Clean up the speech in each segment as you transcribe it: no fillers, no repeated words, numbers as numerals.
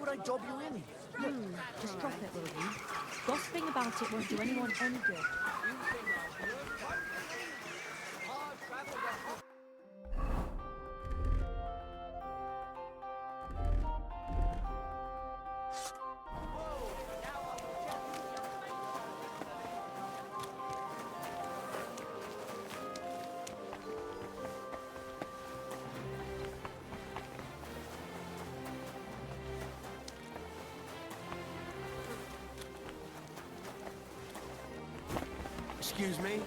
would I dob you in? Just drop it, will you? Gossiping about it won't do anyone any good. Excuse me?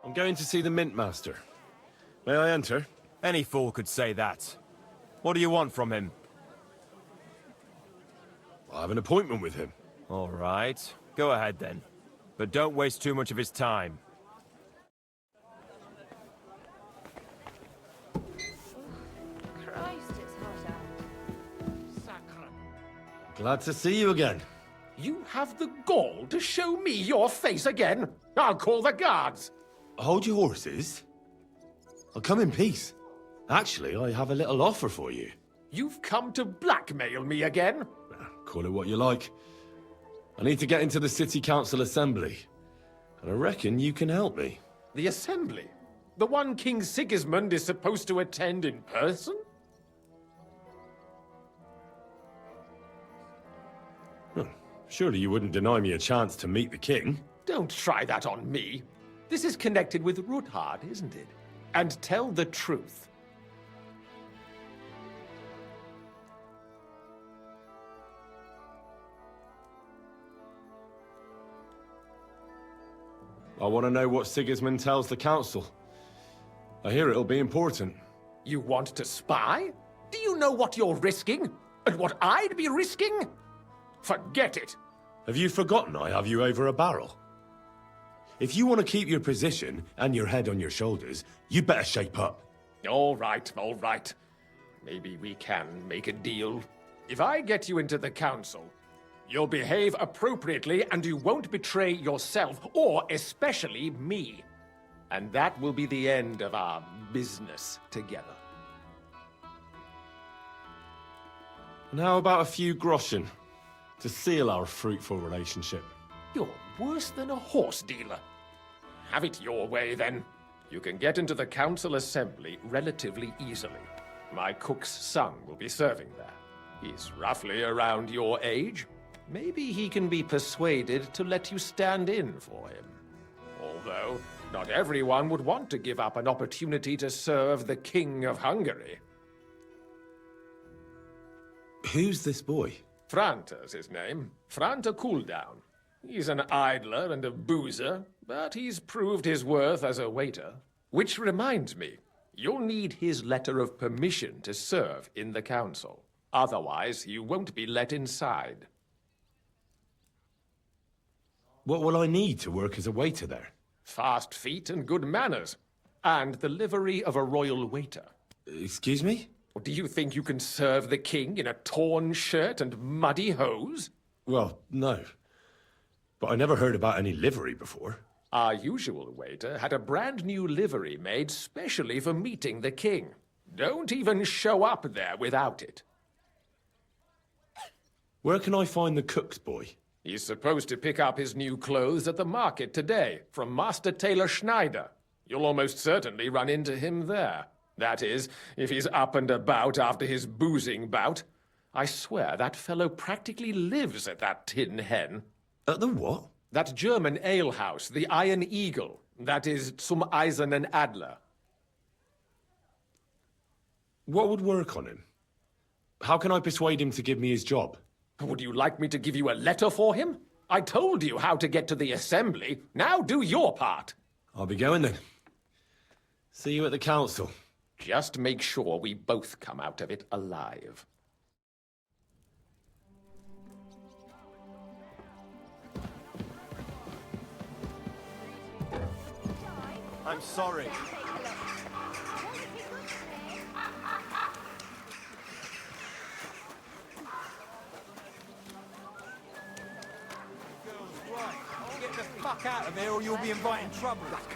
I'm going to see the Mint Master. May I enter? Any fool could say that. What do you want from him? I have an appointment with him. All right. Go ahead then. But don't waste too much of his time. Christ, it's hot out. Sacre. Glad to see you again. You have the gall to show me your face again? I'll call the guards. Hold your horses. I'll come in peace. Actually, I have a little offer for you. You've come to blackmail me again? Call it what you like. I need to get into the City Council Assembly. And I reckon you can help me. The assembly? The one King Sigismund is supposed to attend in person? Surely you wouldn't deny me a chance to meet the king? Don't try that on me. This is connected with Ruthard, isn't it? And tell the truth. I want to know what Sigismund tells the council. I hear it'll be important. You want to spy? Do you know what you're risking? And what I'd be risking? Forget it. Have you forgotten I have you over a barrel? If you want to keep your position and your head on your shoulders, you better shape up. All right, all right. Maybe we can make a deal. If I get you into the council, you'll behave appropriately and you won't betray yourself, or especially me. And that will be the end of our business together. And how about a few groschen to seal our fruitful relationship? You're worse than a horse dealer. Have it your way, then. You can get into the council assembly relatively easily. My cook's son will be serving there. He's roughly around your age. Maybe he can be persuaded to let you stand in for him. Although, not everyone would want to give up an opportunity to serve the King of Hungary. Who's this boy? Franta's his name. Franta Cooldown. He's an idler and a boozer, but he's proved his worth as a waiter. Which reminds me, you'll need his letter of permission to serve in the council. Otherwise, you won't be let inside. What will I need to work as a waiter there? Fast feet and good manners. And the livery of a royal waiter. Excuse me? Do you think you can serve the king in a torn shirt and muddy hose? Well, no. But I never heard about any livery before. Our usual waiter had a brand new livery made specially for meeting the king. Don't even show up there without it. Where can I find the cook's boy? He's supposed to pick up his new clothes at the market today from Master Tailor Schneider. You'll almost certainly run into him there. That is, if he's up and about after his boozing bout. I swear that fellow practically lives at that Tin Hen. At the what? That German alehouse, the Iron Eagle. That is Zum Eisernen Adler. What would work on him? How can I persuade him to give me his job? Would you like me to give you a letter for him? I told you how to get to the assembly. Now do your part. I'll be going then. See you at the council. Just make sure we both come out of it alive. I'm sorry. Get the fuck out of here or you'll be inviting trouble. I've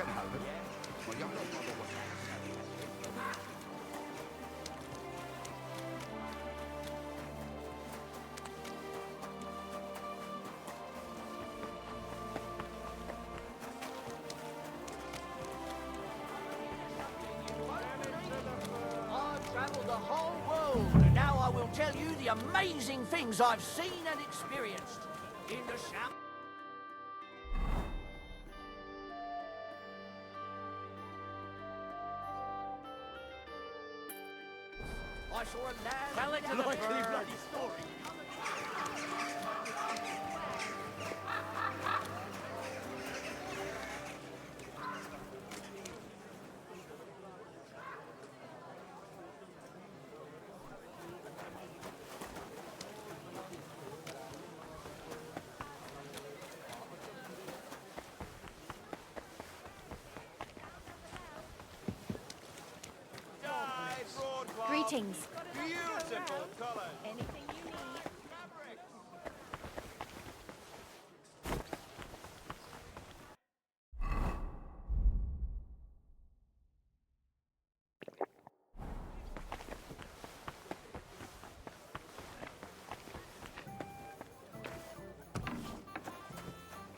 travelled the whole world, and now I will tell you the amazing things I've seen and experienced. In the sham... I saw a land... Tell it to the bird. Greetings. Beautiful colours. Anything you need.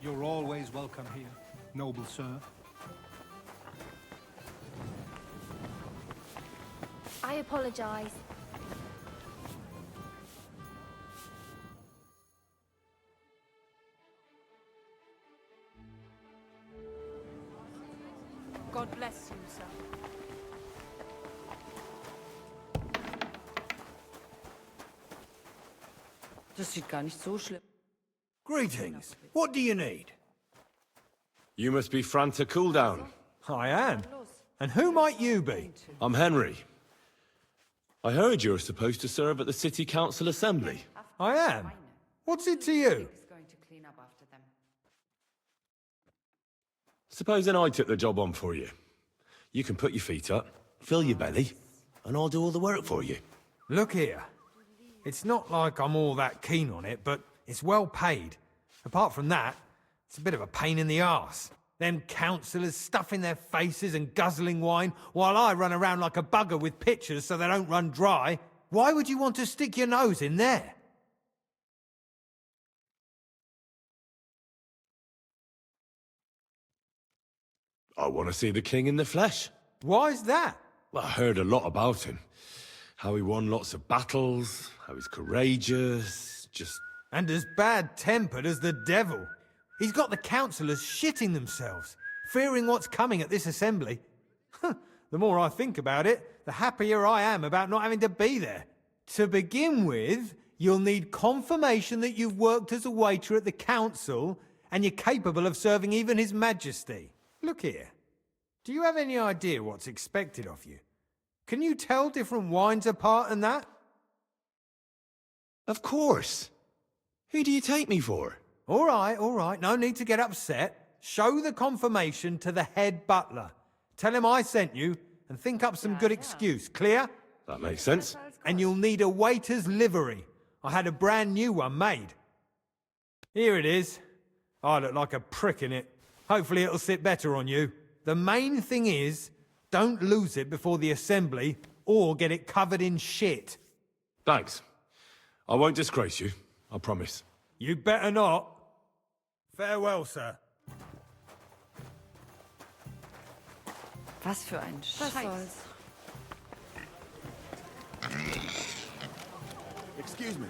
You're always welcome here, noble sir. I apologize. God bless you, sir. Das sieht gar nicht so schlimm. Greetings. What do you need? You must be Franta Cooldown. I am. And who might you be? I'm Henry. I heard you're supposed to serve at the City Council Assembly. I am. What's it to you? Is going to clean up after them. Supposing I took the job on for you. You can put your feet up, fill your belly, and I'll do all the work for you. Look here. It's not like I'm all that keen on it, but it's well paid. Apart from that, it's a bit of a pain in the arse. Them councillors stuffing their faces and guzzling wine, while I run around like a bugger with pitchers so they don't run dry. Why would you want to stick your nose in there? I want to see the king in the flesh. Why's that? Well, I heard a lot about him. How he won lots of battles, how he's courageous, just... And as bad-tempered as the devil. He's got the councillors shitting themselves, fearing what's coming at this assembly. The more I think about it, the happier I am about not having to be there. To begin with, you'll need confirmation that you've worked as a waiter at the council and you're capable of serving even His Majesty. Look here. Do you have any idea what's expected of you? Can you tell different wines apart and that? Of course. Who do you take me for? All right. No need to get upset. Show the confirmation to the head butler. Tell him I sent you and think up some good excuse. Clear? That makes sense. And you'll need a waiter's livery. I had a brand new one made. Here it is. I look like a prick in it. Hopefully it'll sit better on you. The main thing is, don't lose it before the assembly or get it covered in shit. Thanks. I won't disgrace you, I promise. You better not. Farewell, sir. Was für ein Scheiß. Excuse me.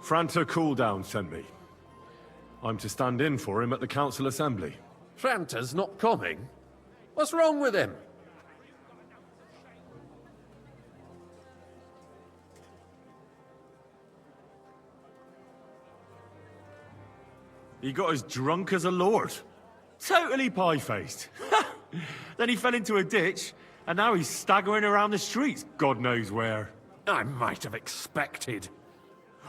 Franta Cooldown sent me. I'm to stand in for him at the council assembly. Franta's not coming? What's wrong with him? He got as drunk as a lord. Totally pie-faced. Then he fell into a ditch, and now he's staggering around the streets, God knows where. I might have expected.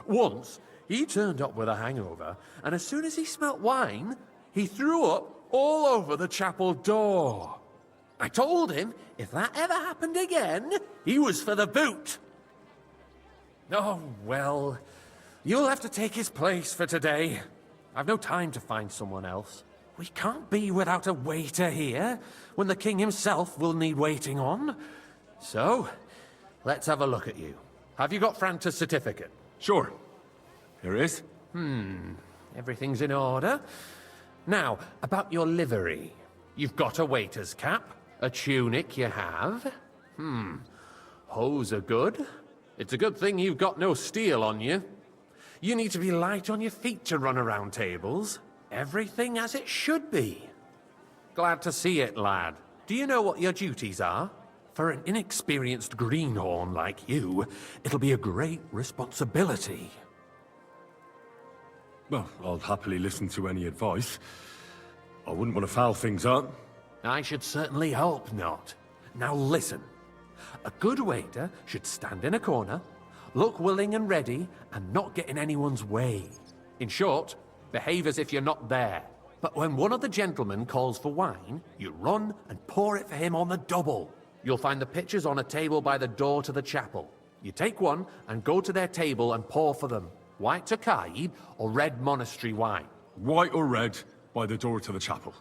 Once, he turned up with a hangover, and as soon as he smelt wine, he threw up all over the chapel door. I told him if that ever happened again, he was for the boot. Oh, well, you'll have to take his place for today. I've no time to find someone else. We can't be without a waiter here, when the king himself will need waiting on. So, let's have a look at you. Have you got Franta's certificate? Sure. Here it is. Everything's in order. Now, about your livery. You've got a waiter's cap, a tunic you have. Hose are good. It's a good thing you've got no steel on you. You need to be light on your feet to run around tables. Everything as it should be. Glad to see it, lad. Do you know what your duties are? For an inexperienced greenhorn like you, it'll be a great responsibility. Well, I'll happily listen to any advice. I wouldn't want to foul things up. I should certainly hope not. Now listen. A good waiter should stand in a corner, look willing and ready, and not get in anyone's way. In short, behave as if you're not there. But when one of the gentlemen calls for wine, you run and pour it for him on the double. You'll find the pitchers on a table by the door to the chapel. You take one and go to their table and pour for them. White Tokaib or red monastery wine. White or red, by the door to the chapel.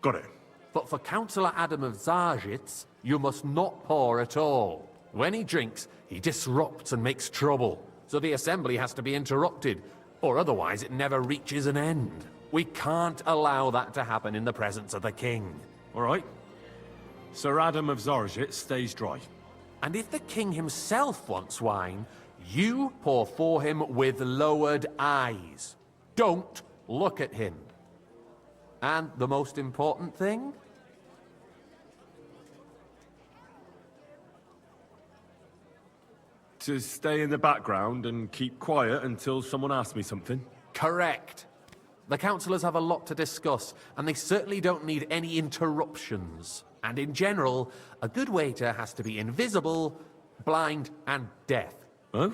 Got it. But for Councillor Adam of Zarjitz, you must not pour at all. When he drinks, he disrupts and makes trouble. So the assembly has to be interrupted, or otherwise it never reaches an end. We can't allow that to happen in the presence of the king. All right. Sir Adam of Zarjit stays dry. And if the king himself wants wine, you pour for him with lowered eyes. Don't look at him. And the most important thing? To stay in the background and keep quiet until someone asks me something? Correct. The councillors have a lot to discuss, and they certainly don't need any interruptions. And in general, a good waiter has to be invisible, blind, and deaf. Oh?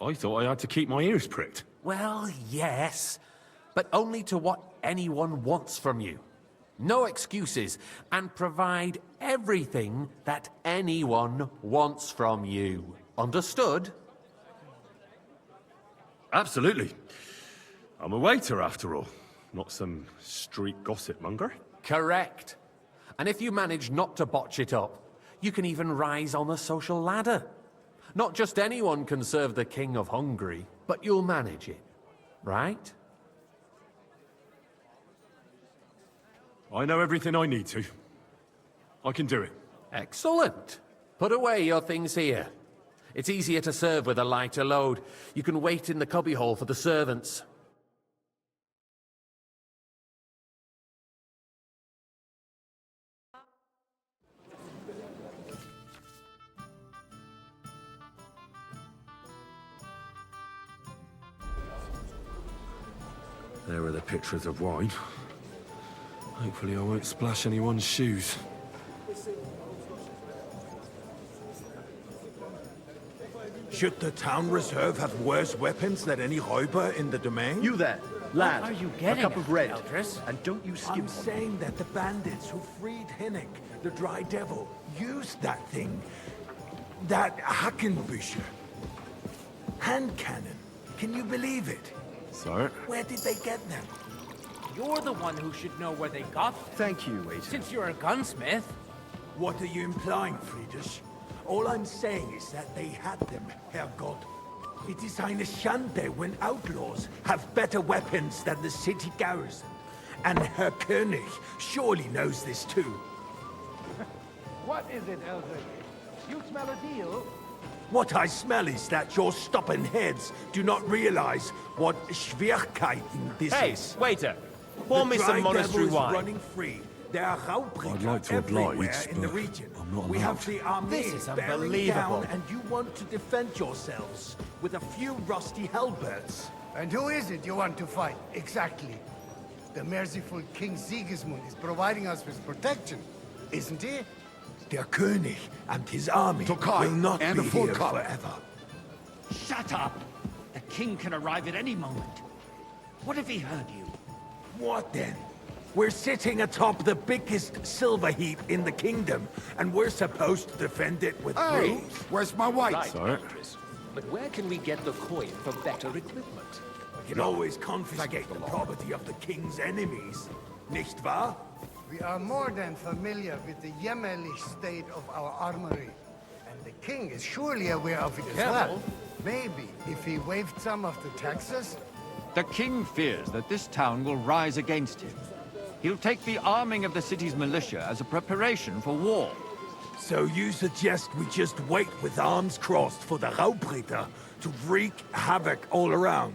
I thought I had to keep my ears pricked. Well, yes, but only to what anyone wants from you. No excuses, and provide everything that anyone wants from you. Understood? Absolutely. I'm a waiter, after all. Not some street gossip monger. Correct. And if you manage not to botch it up, you can even rise on the social ladder. Not just anyone can serve the King of Hungary, but you'll manage it, right? I know everything I need to. I can do it. Excellent. Put away your things here. It's easier to serve with a lighter load. You can wait in the cubbyhole for the servants. There are the pictures of wine. Hopefully I won't splash anyone's shoes. Should the town reserve have worse weapons than any räuber in the domain? You there, lad. What are you getting a cup of red, Eldris? and don't you skip I'm on me. saying that the bandits who freed Hinnick, the Dry Devil, used that thing. That Hackenbücher. Hand cannon. Can you believe it? Sir? Where did they get them? You're the one who should know where they got them, Thank you, waiter. since you're a gunsmith. What are you implying, Friedrich? All I'm saying is that they had them, Herrgott. It is eine Schande when outlaws have better weapons than the city garrison. And Herr König surely knows this too. What is it, Eldris? You smell a deal? What I smell is that your stubborn heads do not realize what Schwierigkeiten this Hey, is. waiter! Pour me The some dry monastery devil is wine. running free. There are I'd like to everywhere oblige, in the but region. I'm not We have allowed. the army This is bearing unbelievable. down, and you want to defend yourselves with a few rusty halberds. And who is it you want to fight, exactly? The merciful King Sigismund is providing us with protection, isn't he? Der König and his army Tokai, will not and be a full here cup. forever. Shut up! The king can arrive at any moment. What if he heard you? What then? We're sitting atop the biggest silver heap in the kingdom, and we're supposed to defend it with Hey, brooms? where's my weight? Right, Sorry. Andres. But where can we get the coin for better equipment? We can always confiscate the property of the king's enemies, nicht wahr? We are more than familiar with the jämmerlich state of our armory. And the king is surely aware of it as well. Maybe if he waived some of the taxes? The king fears that this town will rise against him. He'll take the arming of the city's militia as a preparation for war. So you suggest we just wait with arms crossed for the Raubritter to wreak havoc all around?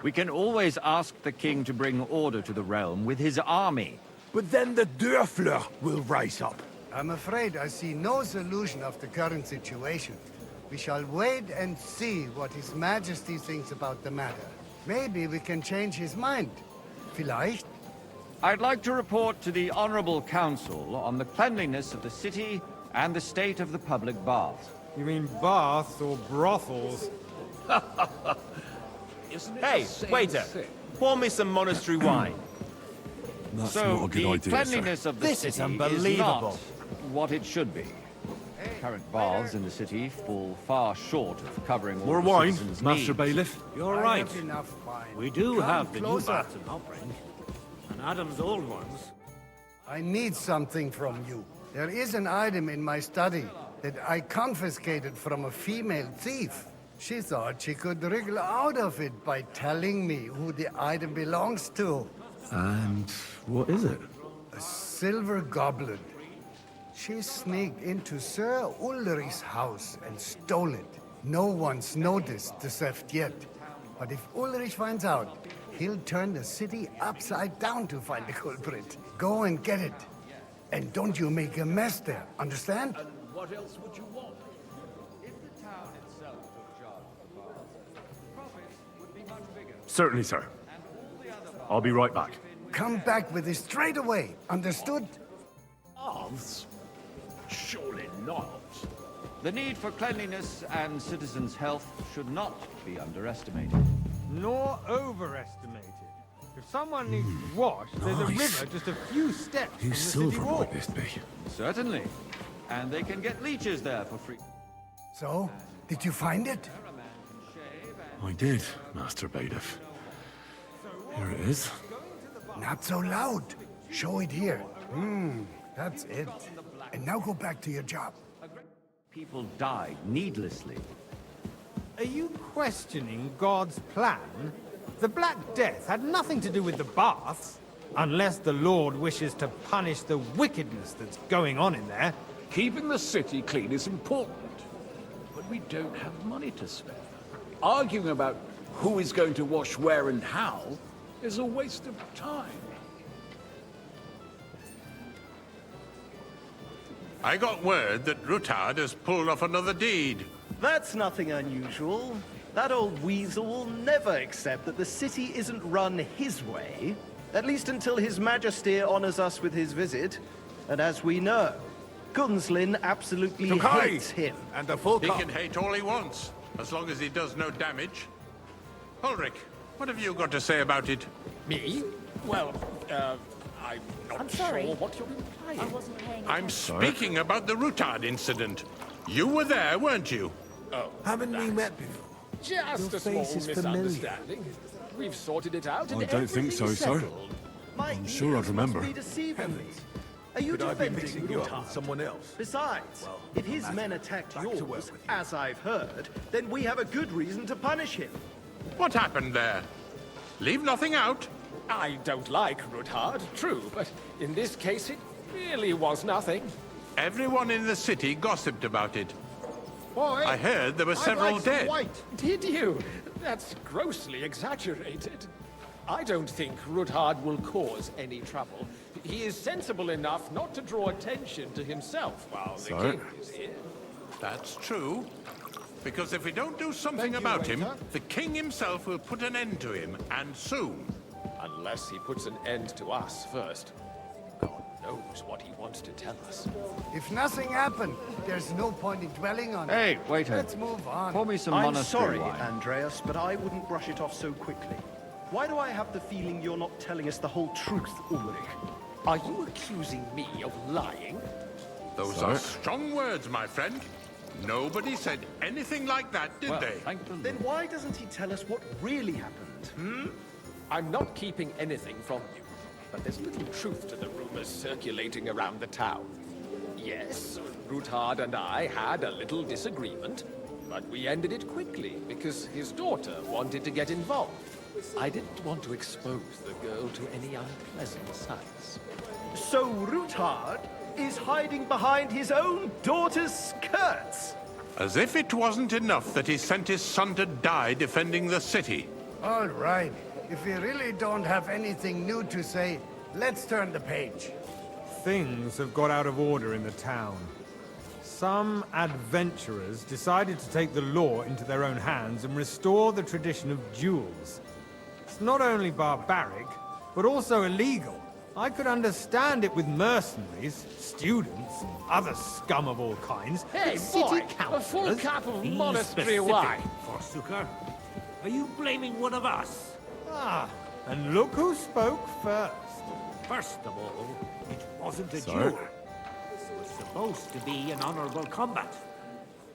We can always ask the king to bring order to the realm with his army. But then the Dörfler will rise up. I'm afraid I see no solution of the current situation. We shall wait and see what His Majesty thinks about the matter. Maybe we can change his mind. Vielleicht? I'd like to report to the Honorable Council on the cleanliness of the city and the state of the public baths. You mean baths or brothels? Hey, waiter! Pour me some monastery wine. That's So not a good the idea, cleanliness of the This city is unbelievable. not what it should be. Current baths in the city fall far short of covering all More the wine, citizens' Master needs. Bailiff? You're I right. have enough wine. We do Come have the new closer. baths in Hopring. And Adam's old ones. I need something from you. There is an item in my study that I confiscated from a female thief. She thought she could wriggle out of it by telling me who the item belongs to. And what is it? A silver goblet. She sneaked into Sir Ulrich's house and stole it. No one's noticed the theft yet. But if Ulrich finds out, he'll turn the city upside down to find the culprit. Go and get it. And don't you make a mess there, understand? What else would you want? If the town itself took charge of the baths, profits would be much bigger. Certainly, sir. I'll be right back. Come back with it straight away, understood? Baths? Surely not. The need for cleanliness and citizens' health should not be underestimated. Nor overestimated. If someone needs washed, there's a Nice. river just a few steps from the Whose city silver wall. might this be? Certainly. And they can get leeches there for free. So, did you find it? I did, Master Bailiff. Here it is. Not so loud. Show it here. That's it. And now go back to your job. People died needlessly. Are you questioning God's plan? The Black Death had nothing to do with the baths. Unless the Lord wishes to punish the wickedness that's going on in there. Keeping the city clean is important, but we don't have money to spare. Arguing about who is going to wash where and how is a waste of time. I got word that Rutard has pulled off another deed. That's nothing unusual. That old weasel will never accept that the city isn't run his way. At least until His Majesty honors us with his visit. And as we know, Gunslin absolutely hates him. And the full He cup. can hate all he wants, as long as he does no damage. Ulrich, what have you got to say about it? Me? Well, I'm not I'm sorry. sure what you're implying. I wasn't paying I'm attention. speaking about the Rutard incident. You were there, weren't you? Oh, Haven't we met before? just Your a small face is familiar. misunderstanding. We've sorted it out and I don't think so, everything's sir. settled. My I'm sure I'd ears remember. must be deceiving me. Are you Could I be defending mixing you up Rutard? with someone else? Besides, if his men attacked back to work yours, with you. as I've heard, then we have a good reason to punish him. What happened there? Leave nothing out. I don't like Rutard, true, but in this case it really was nothing. Everyone in the city gossiped about it. Boy, I heard there were several dead. Did you? That's grossly exaggerated. I don't think Ruthard will cause any trouble. He is sensible enough not to draw attention to himself while the king is here. That's true. Because if we don't do something about him, the king himself will put an end to him, and soon. Unless he puts an end to us first. God knows what he wants to tell us. If nothing happened, there's no point in dwelling on it. Hey, waiter. Let's move on. Pour me some I'm monastery sorry, wine. Andreas, but I wouldn't brush it off so quickly. Why do I have the feeling you're not telling us the whole truth, Ulrich? Are you accusing me of lying? Those are strong words, my friend. Nobody said anything like that, did they? Then why doesn't he tell us what really happened? I'm not keeping anything from you, but there's little truth to the rumors circulating around the town. Yes, Ruthard and I had a little disagreement, but we ended it quickly because his daughter wanted to get involved. I didn't want to expose the girl to any unpleasant sights. So Ruthard is hiding behind his own daughter's skirts? As if it wasn't enough that he sent his son to die defending the city. All right. If we really don't have anything new to say, let's turn the page. Things have got out of order in the town. Some adventurers decided to take the law into their own hands and restore the tradition of duels. It's not only barbaric, but also illegal. I could understand it with mercenaries, students, and other scum of all kinds. Hey, boy! A full cup of monastery wine! Forsooker. Are you blaming one of us? Ah, and look who spoke first. First of all, it wasn't a duel. It was supposed to be an honorable combat.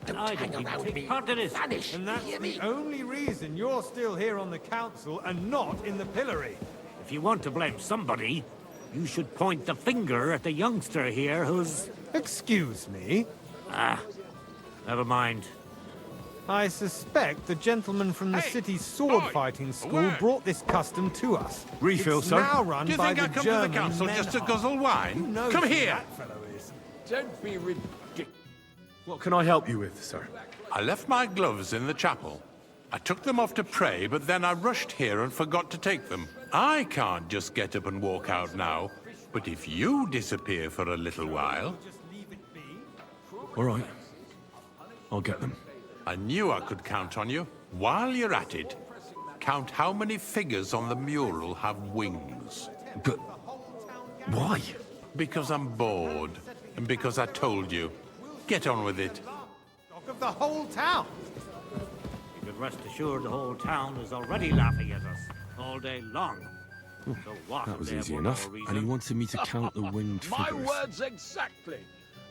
And I didn't even take part in it. And that's the only reason you're still here on the council and not in the pillory. If you want to blame somebody, you should point the finger at the youngster here who's... Excuse me? Ah, never mind. I suspect the gentleman from the city's sword-fighting school brought this custom to us. Refill, it's sir. now run Do you by think I the come German to the council just to guzzle wine? Who knows Come who here! that fellow is? Don't be ridiculous. What can I help you with, sir? I left my gloves in the chapel. I took them off to pray, but then I rushed here and forgot to take them. I can't just get up and walk out now, but if you disappear for a little while... All right. I'll get them. I knew I could count on you. While you're at it, count how many figures on the mural have wings. But... why? Because I'm bored, and because I told you. Get on with it. Of the whole town. You can rest assured the whole town is already laughing at us all day long. So what That was there easy were enough. no And he reason- wanted me to count the winged My figures. words exactly.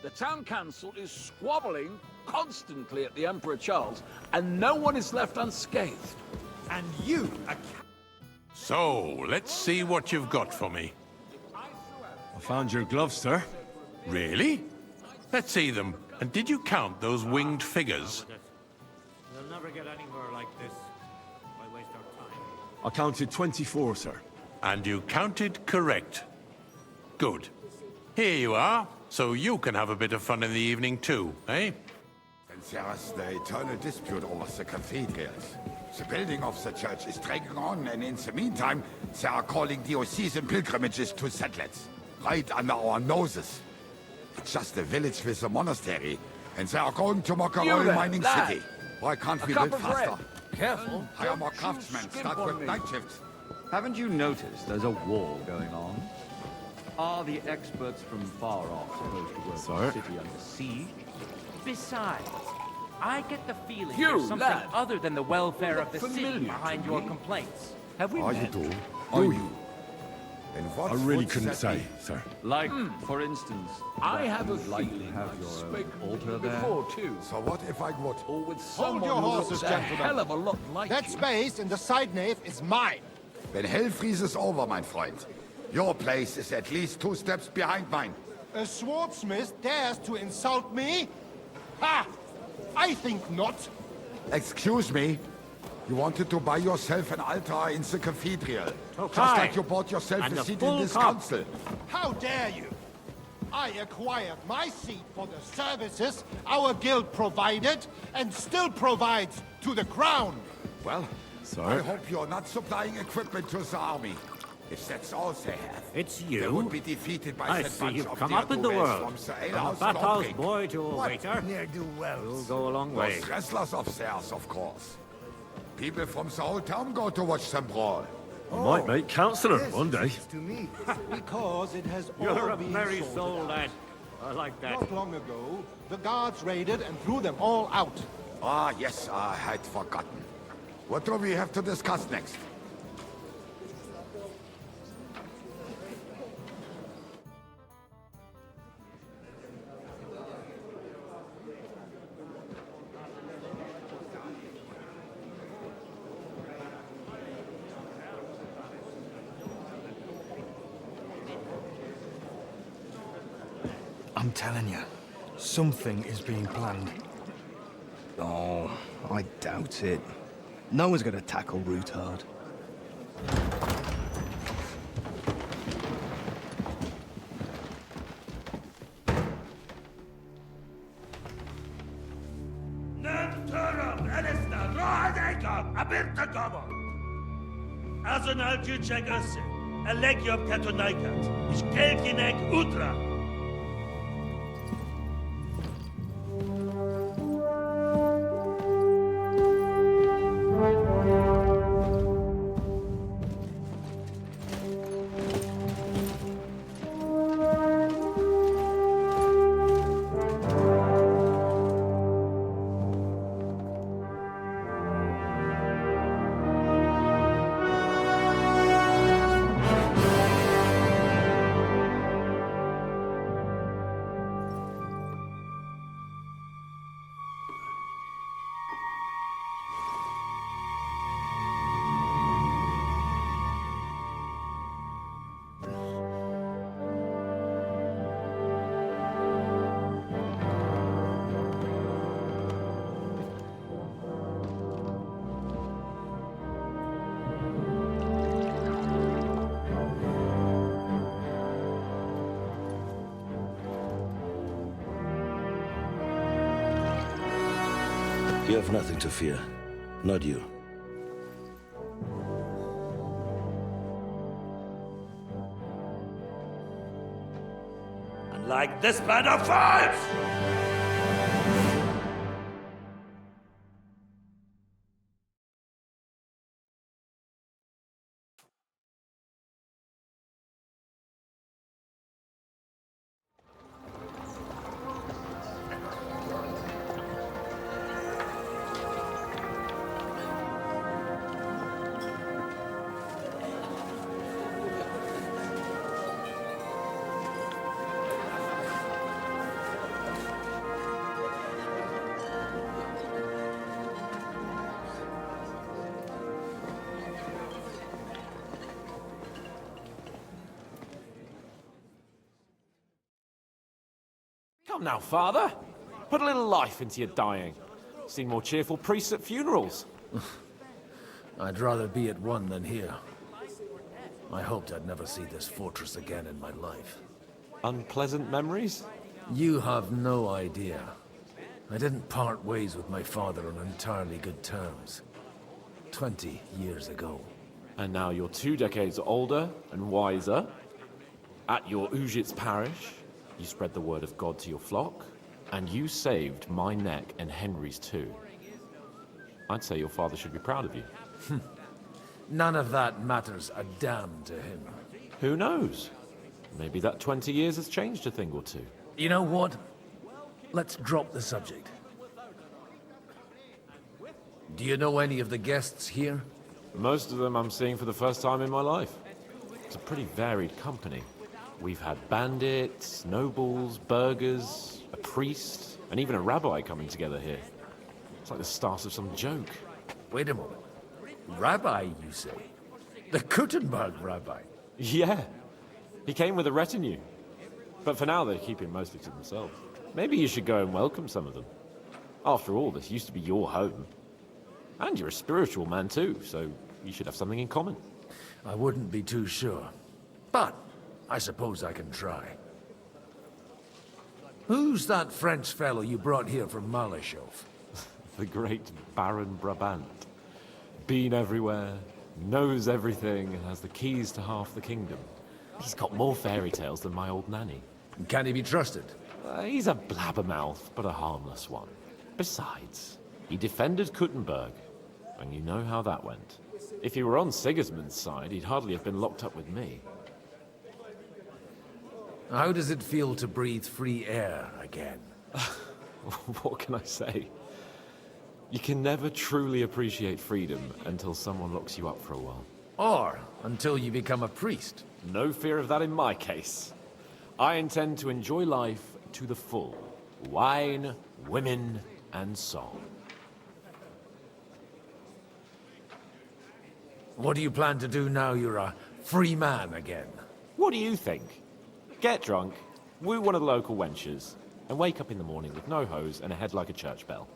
The town council is squabbling constantly at the Emperor Charles, and no one is left unscathed. And you, So, let's see what you've got for me. I found your gloves, sir. Really? Let's see them. And did you count those winged figures? We'll never get anywhere like this. Why waste our time? I counted 24, sir. And you counted correct. Good. Here you are, so you can have a bit of fun in the evening too, eh? And there's the eternal dispute over the cathedrals. The building of the church is dragging on, and in the meantime, they are calling diocesan pilgrimages to settlers. Right under our noses. It's just a village with a monastery, and they are going to mock a You royal there, mining lad. city. Why can't A we cup build of bread. faster? Careful. Hire more craftsmen, skimp start on with me. night shifts. Haven't you noticed there's a war going on? Are the experts from far off supposed to work Sir? the city under siege? Besides, I get the feeling You, there's something lad. other than the welfare of the Familiar city to behind your me. complaints. Have we Are met? you do? Do you? And what I really would couldn't that say, be? sir. Like, for instance, I that have a you'd likely feeling have I've your own spoken with altar you there. before too. So what if I would? Or with someone your who horses, looks a gentlemen. hell of a lot like That you. space in the side nave is mine. When hell freezes over, mein Freund, your place is at least 2 steps behind mine. A swordsmith dares to insult me? Ha! I think not. Excuse me? You wanted to buy yourself an altar in the cathedral. Just Aye. like you bought yourself And a a seat full in this cup. council. How dare you? I acquired my seat for the services our guild provided and still provides to the crown. Well, I hope you're not supplying equipment to the army. If that's all they have, It's you? you? They would be defeated by I that see bunch you've of come up in the ne'er-do-wells world. from the From a alehouse bathhouse Lomping. boy to a What waiter. ne'er-do-wells? You'll go a long Those way. wrestlers of theirs, of course. People from the whole town go to watch them brawl. I might make councillor one day. To me. Because it has You're all a been merry sorted soul, out. lad. I like that. Not long ago, the guards raided and threw them all out. Ah, yes, I had forgotten. What do we have to discuss next? I'm telling you, something is being planned. Oh, I doubt it. No one's gonna tackle Rootard. As an algychek ase, elegiop katonaikat, is kelkinek utra. You have nothing to fear. Not you. And like this band of fives! Come now, father. Put a little life into your dying. Seen more cheerful priests at funerals. I'd rather be at one than here. I hoped I'd never see this fortress again in my life. Unpleasant memories? You have no idea. I didn't part ways with my father on entirely good terms. 20 years ago. And now you're 2 decades older and wiser. At your Ujit's parish, you spread the word of God to your flock, and you saved my neck and Henry's too. I'd say your father should be proud of you. None of that matters a damn to him. Who knows? Maybe that 20 years has changed a thing or two. You know what? Let's drop the subject. Do you know any of the guests here? Most of them I'm seeing for the first time in my life. It's a pretty varied company. We've had bandits, nobles, burghers, a priest, and even a rabbi coming together here. It's like the start of some joke. Wait a moment. Rabbi, you say? The Kuttenberg rabbi? Yeah. He came with a retinue. But for now, they keep him mostly to themselves. Maybe you should go and welcome some of them. After all, this used to be your home. And you're a spiritual man too, so you should have something in common. I wouldn't be too sure. But I suppose I can try. Who's that French fellow you brought here from Malachov? The great Baron Brabant. Been everywhere, knows everything, and has the keys to half the kingdom. He's got more fairy tales than my old nanny. Can he be trusted? He's a blabbermouth, but a harmless one. Besides, he defended Kuttenberg, and you know how that went. If he were on Sigismund's side, he'd hardly have been locked up with me. How does it feel to breathe free air again? What can I say? You can never truly appreciate freedom until someone locks you up for a while. Or until you become a priest. No fear of that in my case. I intend to enjoy life to the full. Wine, women, and song. What do you plan to do now you're a free man again? What do you think? Get drunk, woo one of the local wenches, and wake up in the morning with no hose and a head like a church bell.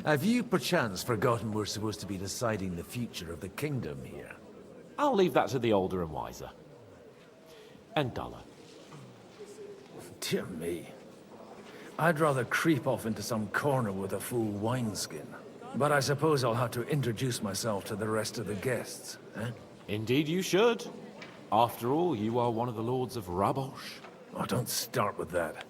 Have you perchance forgotten we're supposed to be deciding the future of the kingdom here? I'll leave that to the older and wiser. And duller. Dear me. I'd rather creep off into some corner with a full wineskin. But I suppose I'll have to introduce myself to the rest of the guests, eh? Indeed you should. After all, you are one of the lords of Rabosh. Oh, don't start with that.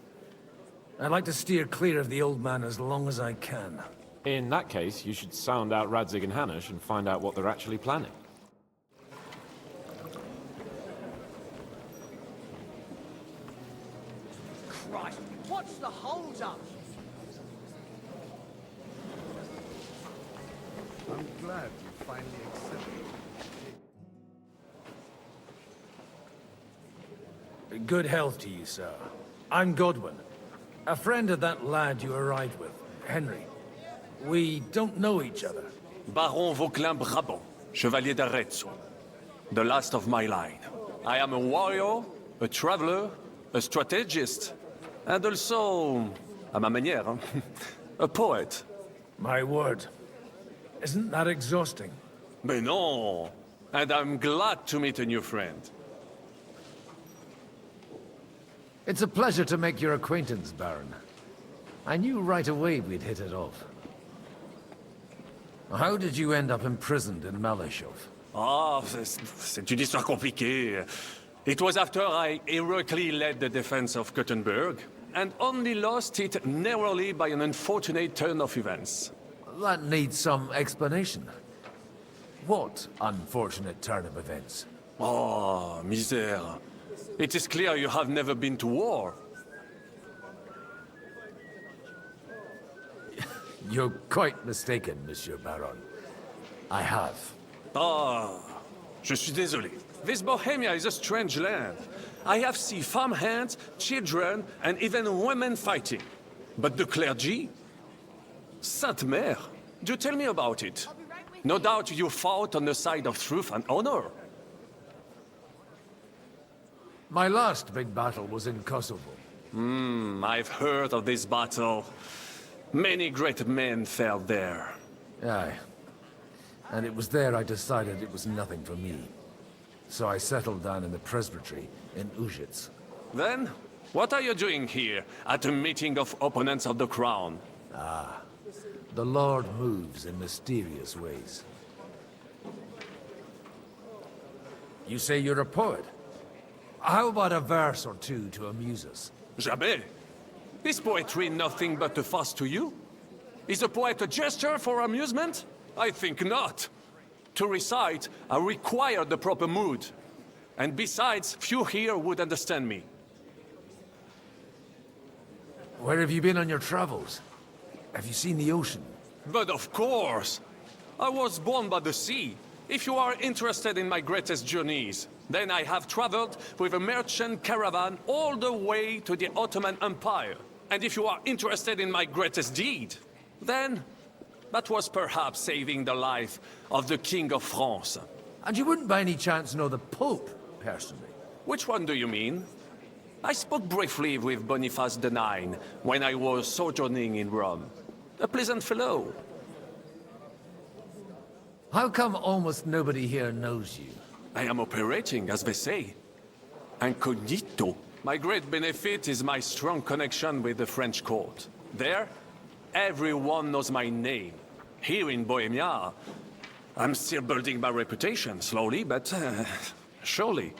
I'd like to steer clear of the old man as long as I can. In that case, you should sound out Radzig and Hanush and find out what they're actually planning. Christ, what's the hold-up? I'm glad you finally accepted. Good health to you, sir. I'm Godwin. A friend of that lad you arrived with, Henry. We don't know each other. Baron Vauquelin Brabant, Chevalier d'Arezzo. The last of my line. I am a warrior, a traveler, a strategist, and also, à ma manière, a poet. My word. Isn't that exhausting? Mais non! And I'm glad to meet a new friend. It's a pleasure to make your acquaintance, Baron. I knew right away we'd hit it off. How did you end up imprisoned in Malachov? Ah, c'est une histoire compliquée. It was after I heroically led the defense of Kuttenberg, and only lost it narrowly by an unfortunate turn of events. That needs some explanation. What unfortunate turn of events? Oh, misère. It is clear you have never been to war. You're quite mistaken, Monsieur Baron. I have. Ah, je suis désolé. This Bohemia is a strange land. I have seen farmhands, children, and even women fighting. But the clergy? Sainte Mère, do tell me about it. No doubt you fought on the side of truth and honor. My last big battle was in Kosovo. I've heard of this battle. Many great men fell there. Aye. And it was there I decided it was nothing for me. So I settled down in the presbytery in Ujits. Then, what are you doing here, at a meeting of opponents of the crown? Ah, the Lord moves in mysterious ways. You say you're a poet? How about a verse or two to amuse us? Jamais. Is poetry nothing but a fuss to you? Is a poet a gesture for amusement? I think not. To recite, I require the proper mood. And besides, few here would understand me. Where have you been on your travels? Have you seen the ocean? But of course! I was born by the sea. If you are interested in my greatest journeys, then I have traveled with a merchant caravan all the way to the Ottoman Empire. And if you are interested in my greatest deed, then that was perhaps saving the life of the King of France. And you wouldn't by any chance know the Pope, personally? Which one do you mean? I spoke briefly with Boniface IX when I was sojourning in Rome. A pleasant fellow. How come almost nobody here knows you? I am operating, as they say. Incognito. My great benefit is my strong connection with the French court. There, everyone knows my name. Here in Bohemia, I'm still building my reputation, slowly, but surely.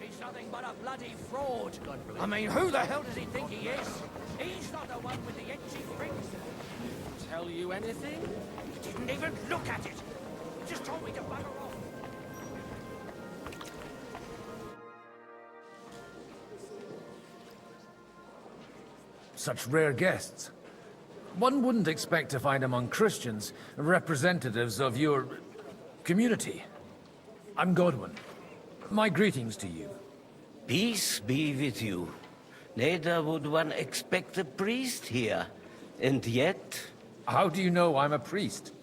He's nothing but a bloody fraud. I mean, who the hell does he think he is? He's not the one with the empty rings. Tell you anything? He didn't even look at it. He just told me to bugger off. Such rare guests. One wouldn't expect to find among Christians representatives of your community. I'm Godwin. My greetings to you. Peace be with you. Neither would one expect a priest here. And yet... How do you know I'm a priest?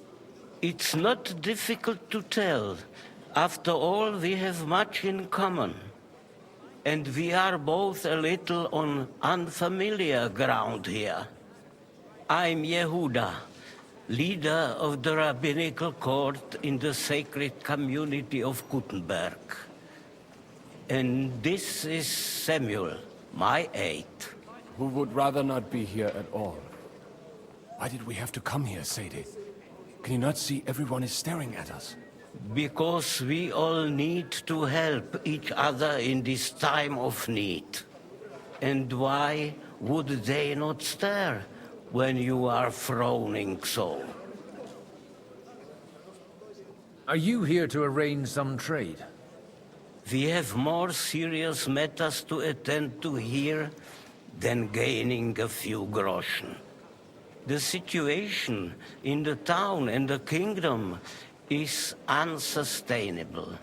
It's not difficult to tell. After all, we have much in common. And we are both a little on unfamiliar ground here. I'm Yehuda, leader of the rabbinical court in the sacred community of Gutenberg. And this is Samuel, my aide. Who would rather not be here at all. Why did we have to come here, Sadie? Can you not see everyone is staring at us? Because we all need to help each other in this time of need. And why would they not stare when you are frowning so? Are you here to arrange some trade? We have more serious matters to attend to here than gaining a few groschen. The situation in the town and the kingdom is unsustainable.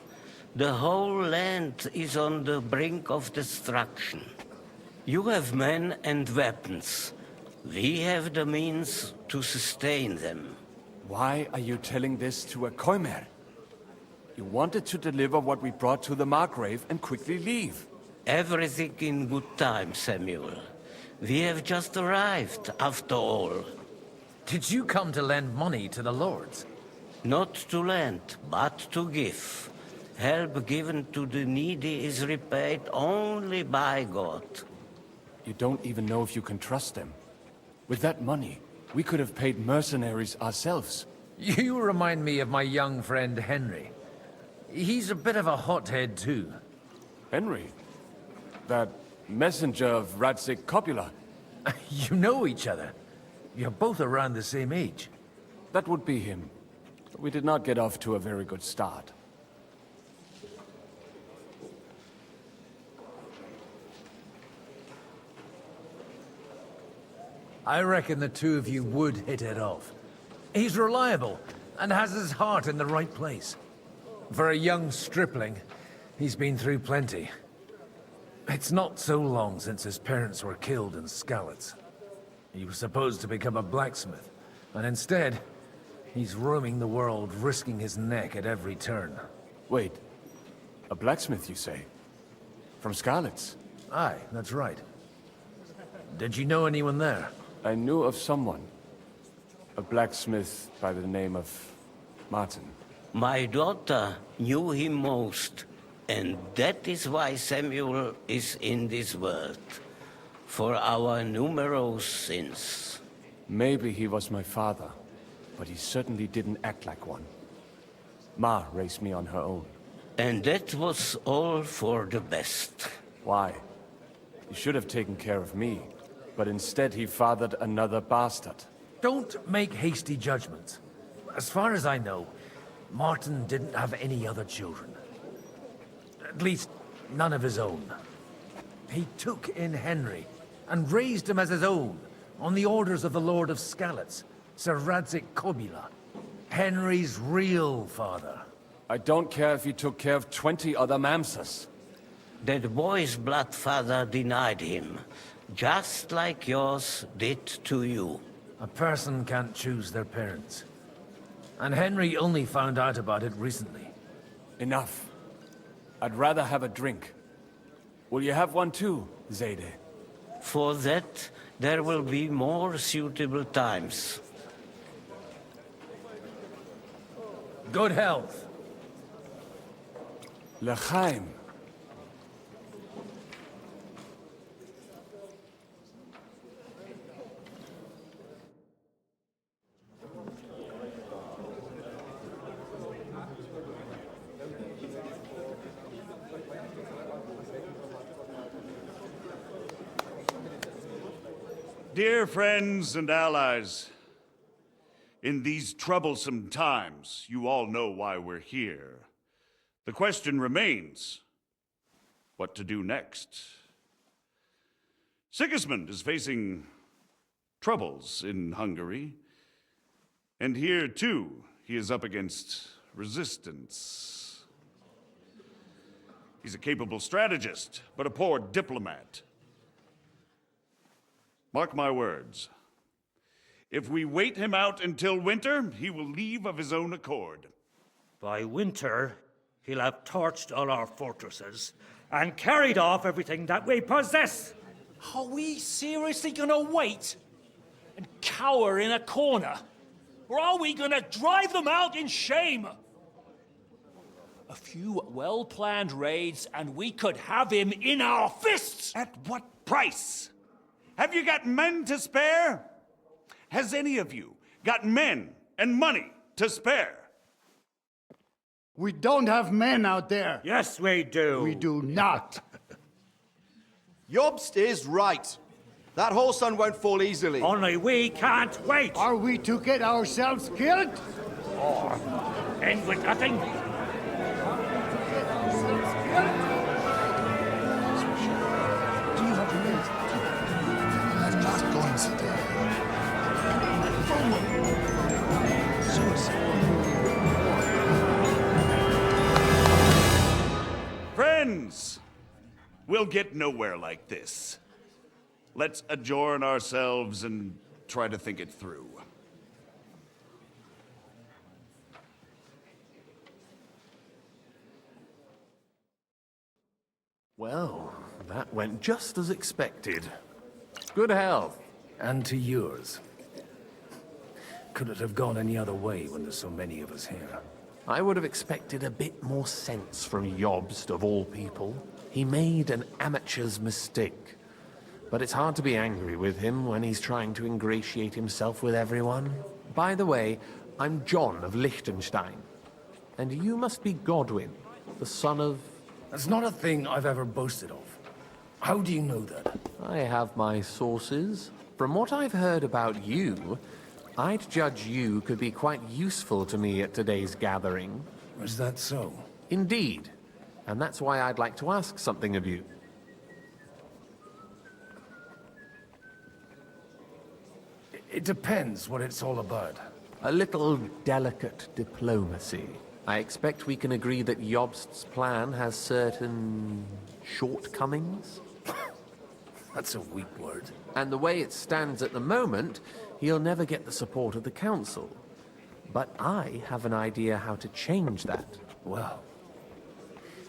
The whole land is on the brink of destruction. You have men and weapons. We have the means to sustain them. Why are you telling this to a Koimer? You wanted to deliver what we brought to the Margrave and quickly leave. Everything in good time, Samuel. We have just arrived, after all. Did you come to lend money to the lords? Not to lend, but to give. Help given to the needy is repaid only by God. You don't even know if you can trust them. With that money, we could have paid mercenaries ourselves. You remind me of my young friend Henry. He's a bit of a hothead too. Henry? That messenger of Radzik Copula? You know each other. You're both around the same age. That would be him. But we did not get off to a very good start. I reckon the two of you would hit it off. He's reliable and has his heart in the right place. For a young stripling, he's been through plenty. It's not so long since his parents were killed in Skalitz. He was supposed to become a blacksmith, and instead, he's roaming the world, risking his neck at every turn. Wait, a blacksmith, you say? From Skalitz? Aye, that's right. Did you know anyone there? I knew of someone. A blacksmith by the name of Martin. My daughter knew him most, and that is why Samuel is in this world. For our numerous sins. Maybe he was my father, but he certainly didn't act like one. Ma raised me on her own. And that was all for the best. Why? He should have taken care of me, but instead he fathered another bastard. Don't make hasty judgments. As far as I know, Martin didn't have any other children. At least, none of his own. He took in Henry, and raised him as his own, on the orders of the Lord of Skalitz, Sir Radzik Copula, Henry's real father. I don't care if he took care of 20 other Mamsas. That boy's blood father denied him, just like yours did to you. A person can't choose their parents. And Henry only found out about it recently. Enough. I'd rather have a drink. Will you have one too, Zayde? For that, there will be more suitable times. Good health. L'chaim. Dear friends and allies, in these troublesome times, you all know why we're here. The question remains, what to do next? Sigismund is facing troubles in Hungary, and here too, he is up against resistance. He's a capable strategist, but a poor diplomat. Mark my words. If we wait him out until winter, he will leave of his own accord. By winter, he'll have torched all our fortresses and carried off everything that we possess. Are we seriously gonna wait and cower in a corner? Or are we gonna drive them out in shame? A few well-planned raids and we could have him in our fists! At what price? Have you got men to spare? Has any of you got men and money to spare? We don't have men out there. Yes, we do. We do not. Jobst is right. That whole sun won't fall easily. Only we can't wait. Are we to get ourselves killed? Or end with nothing? Friends, we'll get nowhere like this. Let's adjourn ourselves and try to think it through. Well, that went just as expected. Good health. And to yours. Could it have gone any other way when there's so many of us here? I would have expected a bit more sense from Jobst, of all people. He made an amateur's mistake. But it's hard to be angry with him when he's trying to ingratiate himself with everyone. By the way, I'm John of Liechtenstein. And you must be Godwin, the son of... That's not a thing I've ever boasted of. How do you know that? I have my sources. From what I've heard about you, I'd judge you could be quite useful to me at today's gathering. Is that so? Indeed. And that's why I'd like to ask something of you. It depends what it's all about. A little delicate diplomacy. I expect we can agree that Jobst's plan has certain shortcomings? That's a weak word. And the way it stands at the moment, he'll never get the support of the council. But I have an idea how to change that. Well,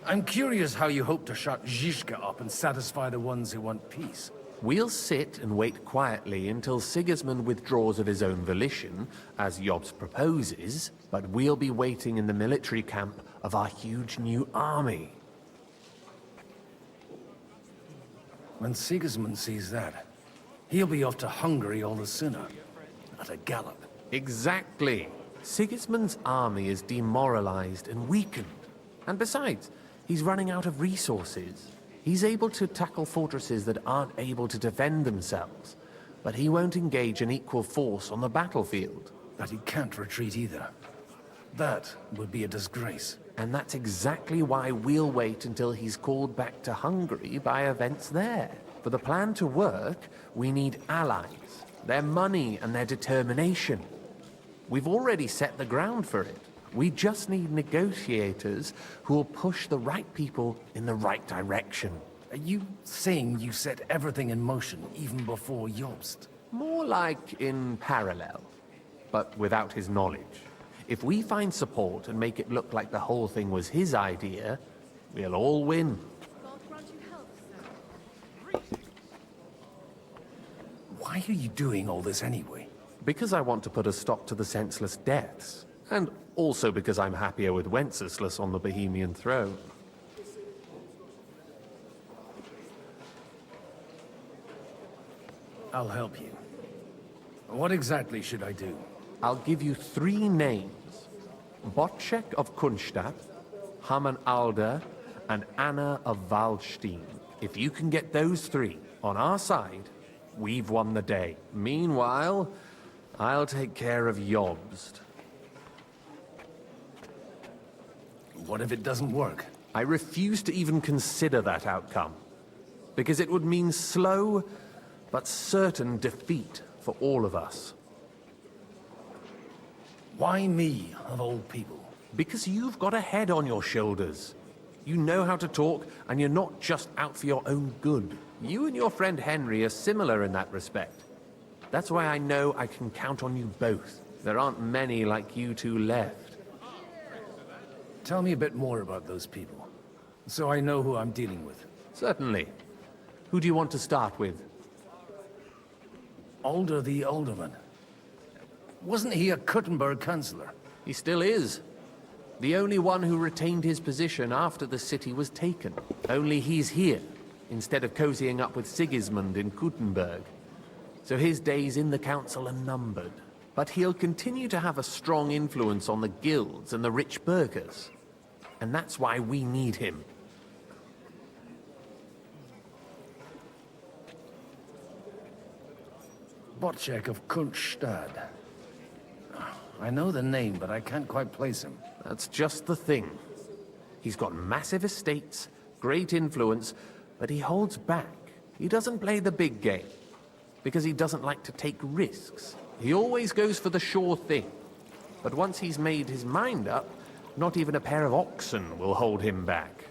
I'm curious how you hope to shut Zizka up and satisfy the ones who want peace. We'll sit and wait quietly until Sigismund withdraws of his own volition, as Jobst proposes, but we'll be waiting in the military camp of our huge new army. When Sigismund sees that, he'll be off to Hungary all the sooner. At a gallop. Exactly. Sigismund's army is demoralized and weakened. And besides, he's running out of resources. He's able to tackle fortresses that aren't able to defend themselves, but he won't engage an equal force on the battlefield. But he can't retreat either. That would be a disgrace. And that's exactly why we'll wait until he's called back to Hungary by events there. For the plan to work, we need allies, their money and their determination. We've already set the ground for it. We just need negotiators who will push the right people in the right direction. Are you saying you set everything in motion even before Jobst? More like in parallel, but without his knowledge. If we find support and make it look like the whole thing was his idea, we'll all win. Why are you doing all this anyway? Because I want to put a stop to the senseless deaths. And also because I'm happier with Wenceslas on the Bohemian throne. I'll help you. What exactly should I do? I'll give you 3 names. Botchek of Kunstadt, Haman Alder, and Anna of Waldstein. If you can get those 3 on our side, we've won the day. Meanwhile, I'll take care of Jobst. What if it doesn't work? I refuse to even consider that outcome, because it would mean slow but certain defeat for all of us. Why me, of all people? Because you've got a head on your shoulders. You know how to talk, and you're not just out for your own good. You and your friend Henry are similar in that respect. That's why I know I can count on you both. There aren't many like you two left. Tell me a bit more about those people, so I know who I'm dealing with. Certainly. Who do you want to start with? Alder the Alderman. Wasn't he a Kuttenberg councillor? He still is. The only one who retained his position after the city was taken. Only he's here, instead of cozying up with Sigismund in Kuttenberg. So his days in the council are numbered. But he'll continue to have a strong influence on the guilds and the rich burghers. And that's why we need him. Botchek of Kunststadt. I know the name, but I can't quite place him. That's just the thing. He's got massive estates, great influence, but he holds back. He doesn't play the big game, because he doesn't like to take risks. He always goes for the sure thing. But once he's made his mind up, not even a pair of oxen will hold him back.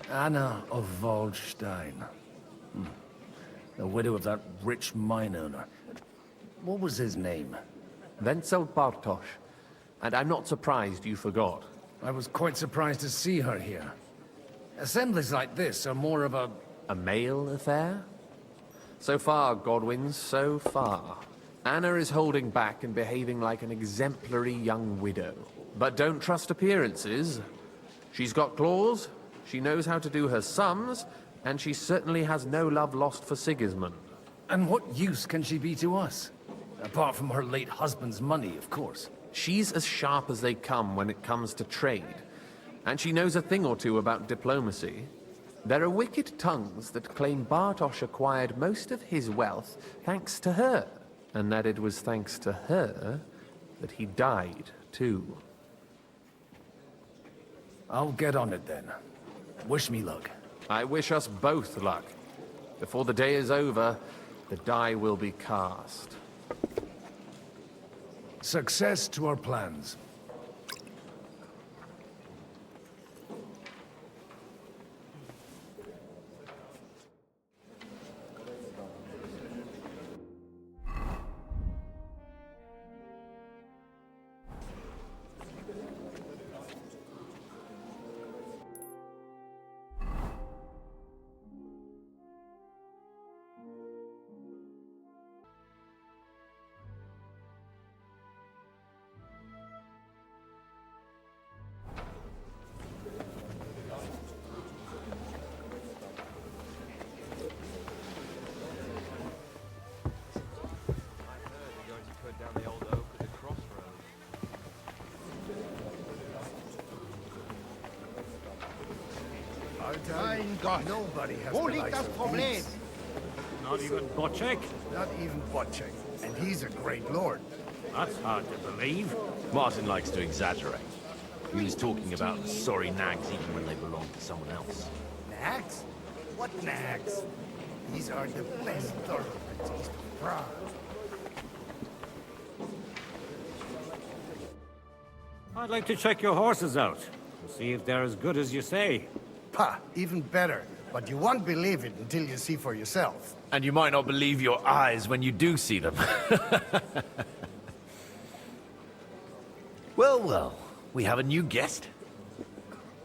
Anna of Waldstein. The widow of that rich mine owner. What was his name? Wenzel Bartosz. And I'm not surprised you forgot. I was quite surprised to see her here. Assemblies like this are more of a... A male affair? So far, Godwin, so far. Anna is holding back and behaving like an exemplary young widow. But don't trust appearances. She's got claws, she knows how to do her sums, and she certainly has no love lost for Sigismund. And what use can she be to us? Apart from her late husband's money, of course. She's as sharp as they come when it comes to trade. And she knows a thing or two about diplomacy. There are wicked tongues that claim Bartosz acquired most of his wealth thanks to her. And that it was thanks to her that he died, too. I'll get on it then. Wish me luck. I wish us both luck. Before the day is over, the die will be cast. Success to our plans. Mein Gott, nobody has Wo the liegt likes das of Problem? these. Not even Botchek? Not even Botchek. And he's a great lord. That's hard to believe. Martin likes to exaggerate. He was talking about the sorry nags even when they belong to someone else. Nags? What nags? These are the best thoroughbreds east of Prague. I'd like to check your horses out, and see if they're as good as you say. Pah, even better. But you won't believe it until you see for yourself. And you might not believe your eyes when you do see them. Well, well, we have a new guest.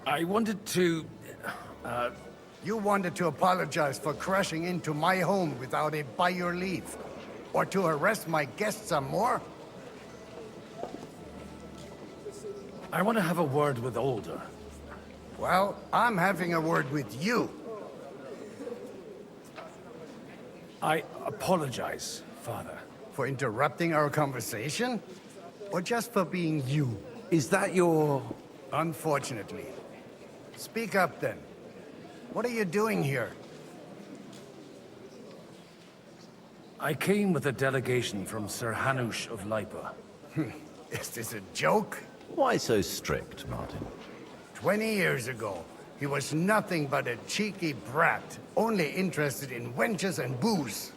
I wanted to... You wanted to apologize for crashing into my home without it by your leave. Or to arrest my guests some more? I want to have a word with Alder. Well, I'm having a word with you. I apologize, Father. For interrupting our conversation? Or just for being you? Is that your... Unfortunately. Speak up then. What are you doing here? I came with a delegation from Sir Hanush of Lipa. Is this a joke? Why so strict, Martin? 20 years ago, he was nothing but a cheeky brat, only interested in wenches and booze.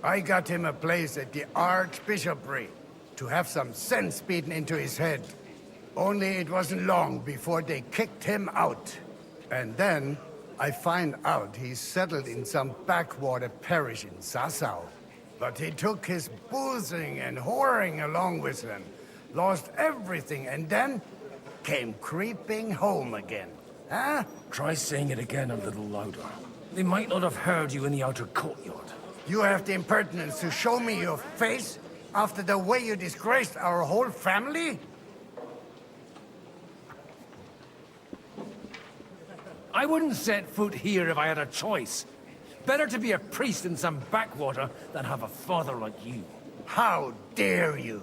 I got him a place at the Archbishopric to have some sense beaten into his head. Only it wasn't long before they kicked him out. And then I find out he's settled in some backwater parish in Sassau. But he took his boozing and whoring along with him, lost everything, and then came creeping home again. Huh? Try saying it again a little louder. They might not have heard you in the outer courtyard. You have the impertinence to show me your face after the way you disgraced our whole family? I wouldn't set foot here if I had a choice. Better to be a priest in some backwater than have a father like you. How dare you?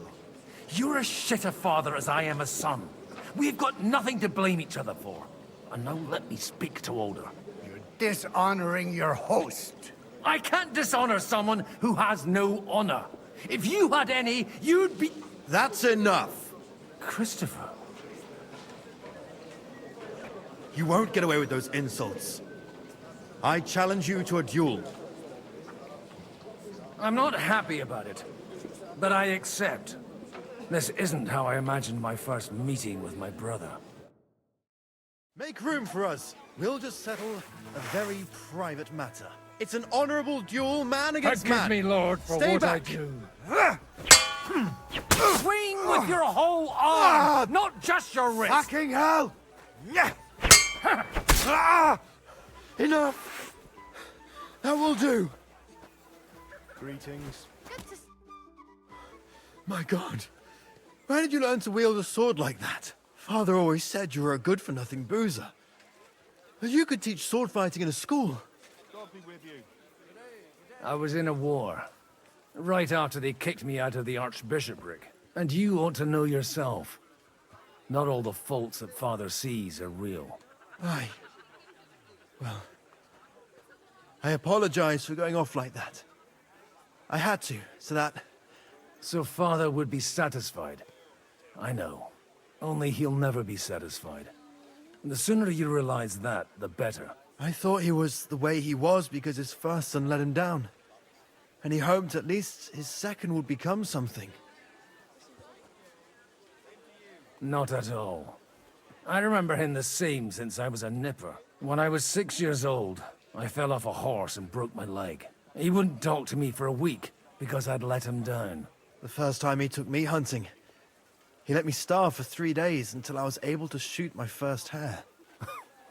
You're as shit a father as I am a son. We've got nothing to blame each other for. And now let me speak to Older. You're dishonoring your host. I can't dishonor someone who has no honor. If you had any, you'd be... That's enough! Christopher. You won't get away with those insults. I challenge you to a duel. I'm not happy about it, but I accept. This isn't how I imagined my first meeting with my brother. Make room for us. We'll just settle a very private matter. It's an honorable duel, man against man. Forgive me, Lord, for Stay what back. I do. Swing with your whole arm, not just your wrist. Fucking hell! Enough! That will do. Greetings. My God. Where did you learn to wield a sword like that? Father always said you were a good-for-nothing boozer. But you could teach sword fighting in a school. God be with you. I was in a war. Right after they kicked me out of the Archbishopric. And you ought to know yourself. Not all the faults that Father sees are real. Aye. Well, I apologize for going off like that. I had to, so that... So Father would be satisfied. I know. Only he'll never be satisfied. The sooner you realize that, the better. I thought he was the way he was because his first son let him down. And he hoped at least his second would become something. Not at all. I remember him the same since I was a nipper. When I was 6 years old, I fell off a horse and broke my leg. He wouldn't talk to me for a week because I'd let him down. The first time he took me hunting, he let me starve for 3 days until I was able to shoot my first hare.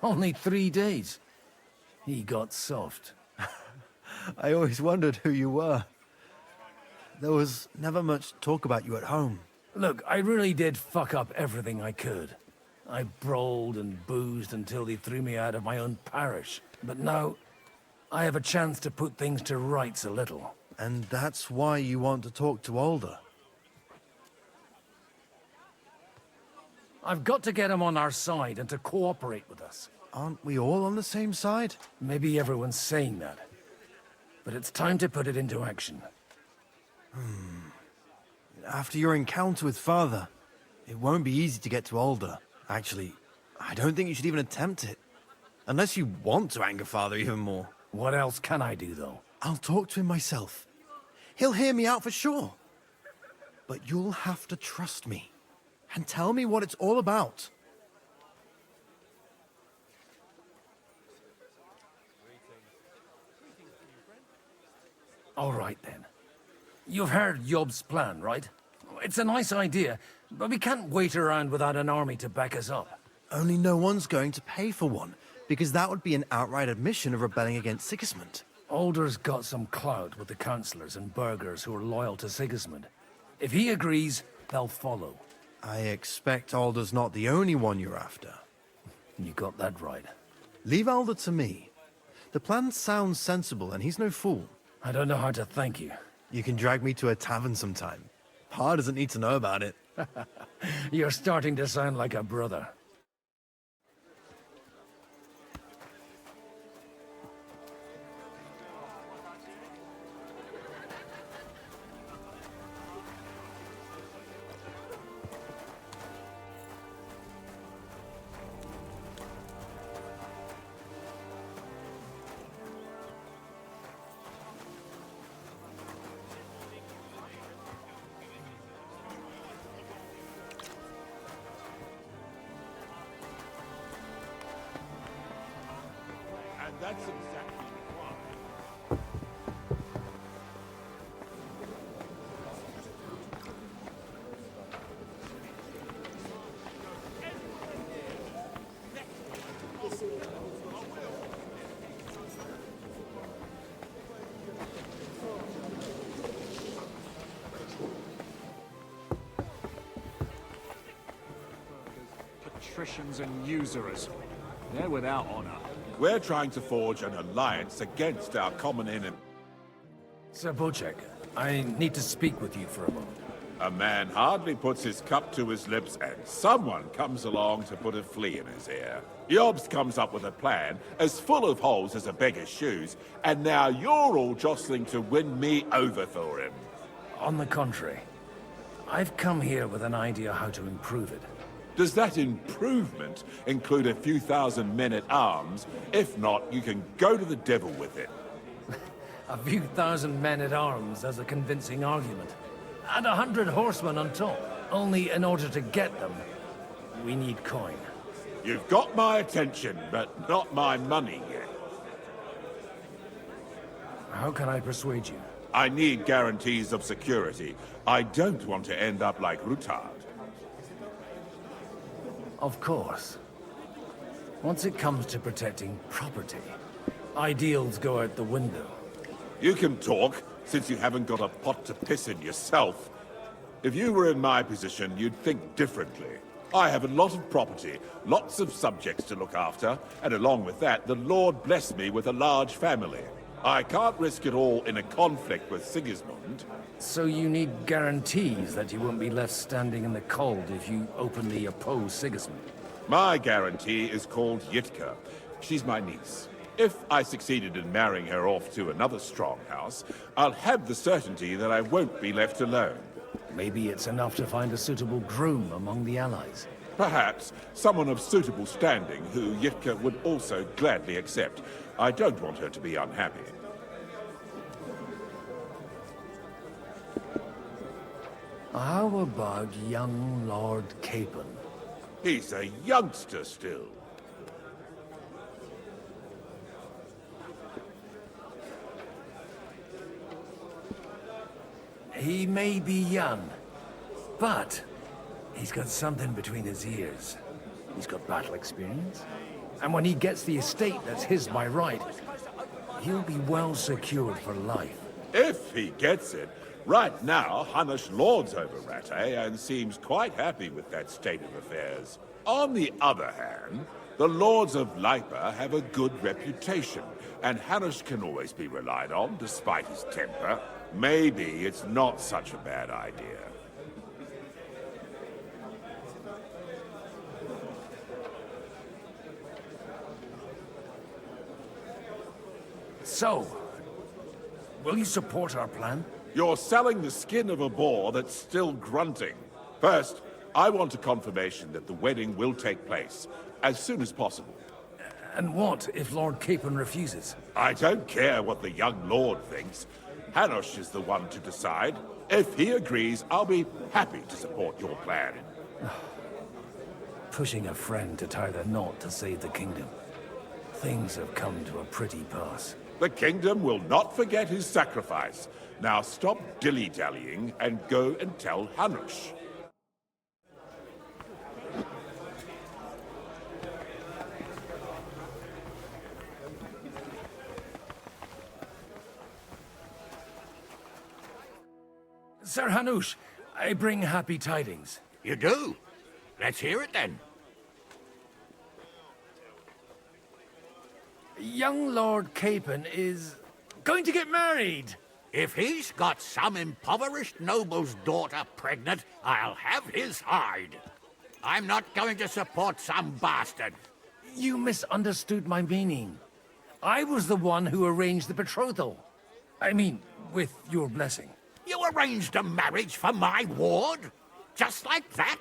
Only 3 days? He got soft. I always wondered who you were. There was never much talk about you at home. Look, I really did fuck up everything I could. I brawled and boozed until they threw me out of my own parish. But now, I have a chance to put things to rights a little. And that's why you want to talk to Alder. I've got to get him on our side and to cooperate with us. Aren't we all on the same side? Maybe everyone's saying that. But it's time to put it into action. After your encounter with Father, it won't be easy to get to Alder. Actually, I don't think you should even attempt it. Unless you want to anger Father even more. What else can I do, though? I'll talk to him myself. He'll hear me out for sure. But you'll have to trust me. And tell me what it's all about. All right, then. You've heard Yob's plan, right? It's a nice idea, but we can't wait around without an army to back us up. Only no one's going to pay for one, because that would be an outright admission of rebelling against Sigismund. Alder's got some clout with the councillors and burghers who are loyal to Sigismund. If he agrees, they'll follow. I expect Alder's not the only one you're after. You got that right. Leave Alder to me. The plan sounds sensible, and he's no fool. I don't know how to thank you. You can drag me to a tavern sometime. Pa doesn't need to know about it. You're starting to sound like a brother. And that's exactly why. Patricians and usurers. They're without honor. We're trying to forge an alliance against our common enemy. Sir Bocek, I need to speak with you for a moment. A man hardly puts his cup to his lips, and someone comes along to put a flea in his ear. Yobst comes up with a plan as full of holes as a beggar's shoes, and now you're all jostling to win me over for him. On the contrary, I've come here with an idea how to improve it. Does that improvement include a few thousand men-at-arms? If not, you can go to the devil with it. A few thousand men-at-arms as a convincing argument. And 100 horsemen on top. Only in order to get them, we need coin. You've got my attention, but not my money yet. How can I persuade you? I need guarantees of security. I don't want to end up like Rutard. Of course. Once it comes to protecting property, ideals go out the window. You can talk, since you haven't got a pot to piss in yourself. If you were in my position, you'd think differently. I have a lot of property, lots of subjects to look after, and along with that, the Lord blessed me with a large family. I can't risk it all in a conflict with Sigismund. So you need guarantees that you won't be left standing in the cold if you openly oppose Sigismund? My guarantee is called Yitka. She's my niece. If I succeeded in marrying her off to another strong house, I'll have the certainty that I won't be left alone. Maybe it's enough to find a suitable groom among the allies. Perhaps someone of suitable standing who Yitka would also gladly accept. I don't want her to be unhappy. How about young Lord Capon? He's a youngster still. He may be young, but he's got something between his ears. He's got battle experience. And when he gets the estate that's his by right, he'll be well secured for life. If he gets it. Right now, Hanush lords over Rattay and seems quite happy with that state of affairs. On the other hand, the lords of Lipa have a good reputation, and Hanush can always be relied on, despite his temper. Maybe it's not such a bad idea. So, will you support our plan? You're selling the skin of a boar that's still grunting. First, I want a confirmation that the wedding will take place, as soon as possible. And what if Lord Capon refuses? I don't care what the young lord thinks. Hanush is the one to decide. If he agrees, I'll be happy to support your plan. Pushing a friend to tie the knot to save the kingdom. Things have come to a pretty pass. The kingdom will not forget his sacrifice. Now stop dilly-dallying and go and tell Hanush. Sir Hanush, I bring happy tidings. You do? Let's hear it then. Young Lord Capon is Going to get married? If he's got some impoverished noble's daughter pregnant, I'll have his hide. I'm not going to support some bastard. You misunderstood my meaning. I was the one who arranged the betrothal. I mean, with your blessing. You arranged a marriage for my ward? Just like that?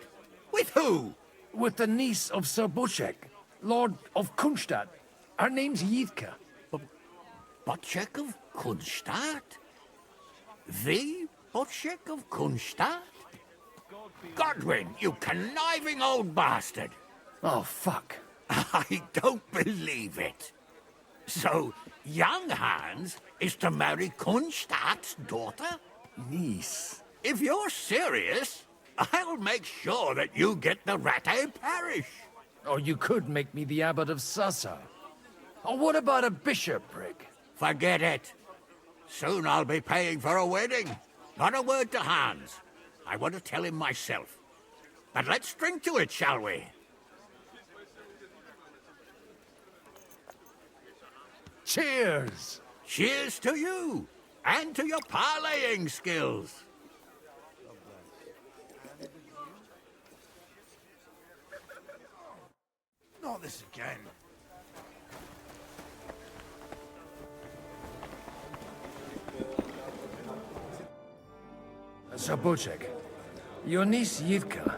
With who? With the niece of Sir Bocek, Lord of Kunstadt. Her name's Yitka. Bocek of Kunstadt? The Bocek of Kunstadt? Godwin, you conniving old bastard! Oh, fuck. I don't believe it. So, young Hans is to marry Kunstadt's daughter? Niece. If you're serious, I'll make sure that you get the Rattay parish. Or you could make me the abbot of Sassa. Or what about a bishopric? Forget it. Soon I'll be paying for a wedding. Not a word to Hans. I want to tell him myself. But let's drink to it, shall we? Cheers! Cheers to you, and to your parleying skills. Not this again. Sir Bocek, your niece Yitka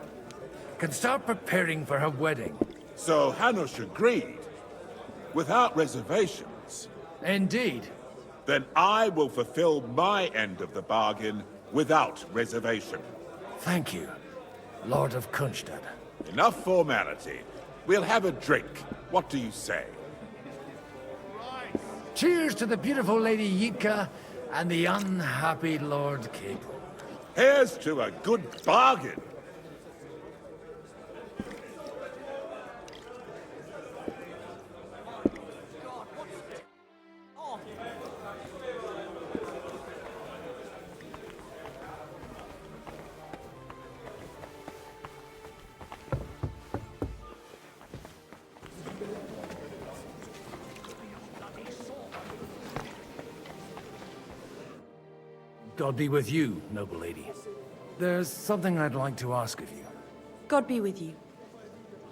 can start preparing for her wedding. So Hanush agreed? Without reservations? Indeed. Then I will fulfill my end of the bargain without reservation. Thank you, Lord of Kunstadt. Enough formality. We'll have a drink. What do you say? Cheers to the beautiful Lady Yitka and the unhappy Lord Capel. Here's to a good bargain. God be with you, noble lady. There's something I'd like to ask of you. God be with you.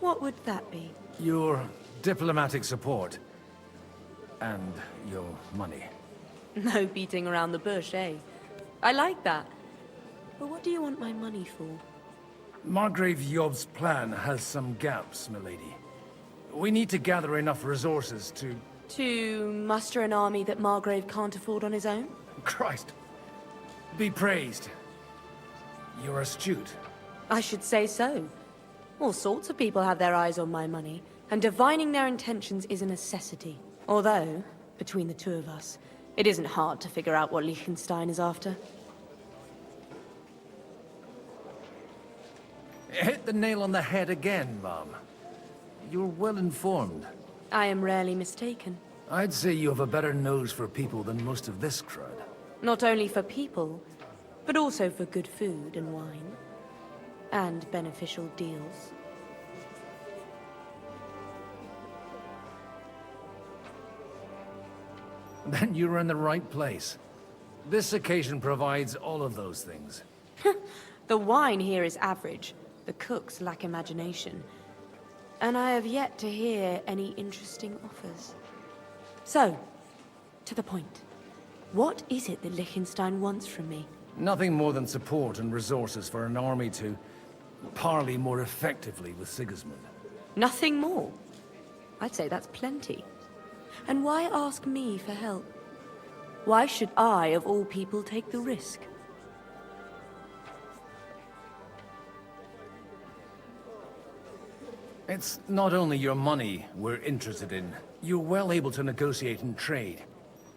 What would that be? Your diplomatic support. And your money. No beating around the bush, eh? I like that. But what do you want my money for? Margrave Yob's plan has some gaps, milady. We need to gather enough resources to... To muster an army that Margrave can't afford on his own? Christ. Be praised. You're astute. I should say so. All sorts of people have their eyes on my money, and divining their intentions is a necessity. Although, between the two of us, it isn't hard to figure out what Liechtenstein is after. Hit the nail on the head again, Mom. You're well informed. I am rarely mistaken. I'd say you have a better nose for people than most of this crowd. Not only for people, but also for good food and wine. And beneficial deals. Then you're in the right place. This occasion provides all of those things. The wine here is average. The cooks lack imagination. And I have yet to hear any interesting offers. So, to the point. What is it that Liechtenstein wants from me? Nothing more than support and resources for an army to parley more effectively with Sigismund. Nothing more? I'd say that's plenty. And why ask me for help? Why should I, of all people, take the risk? It's not only your money we're interested in. You're well able to negotiate and trade.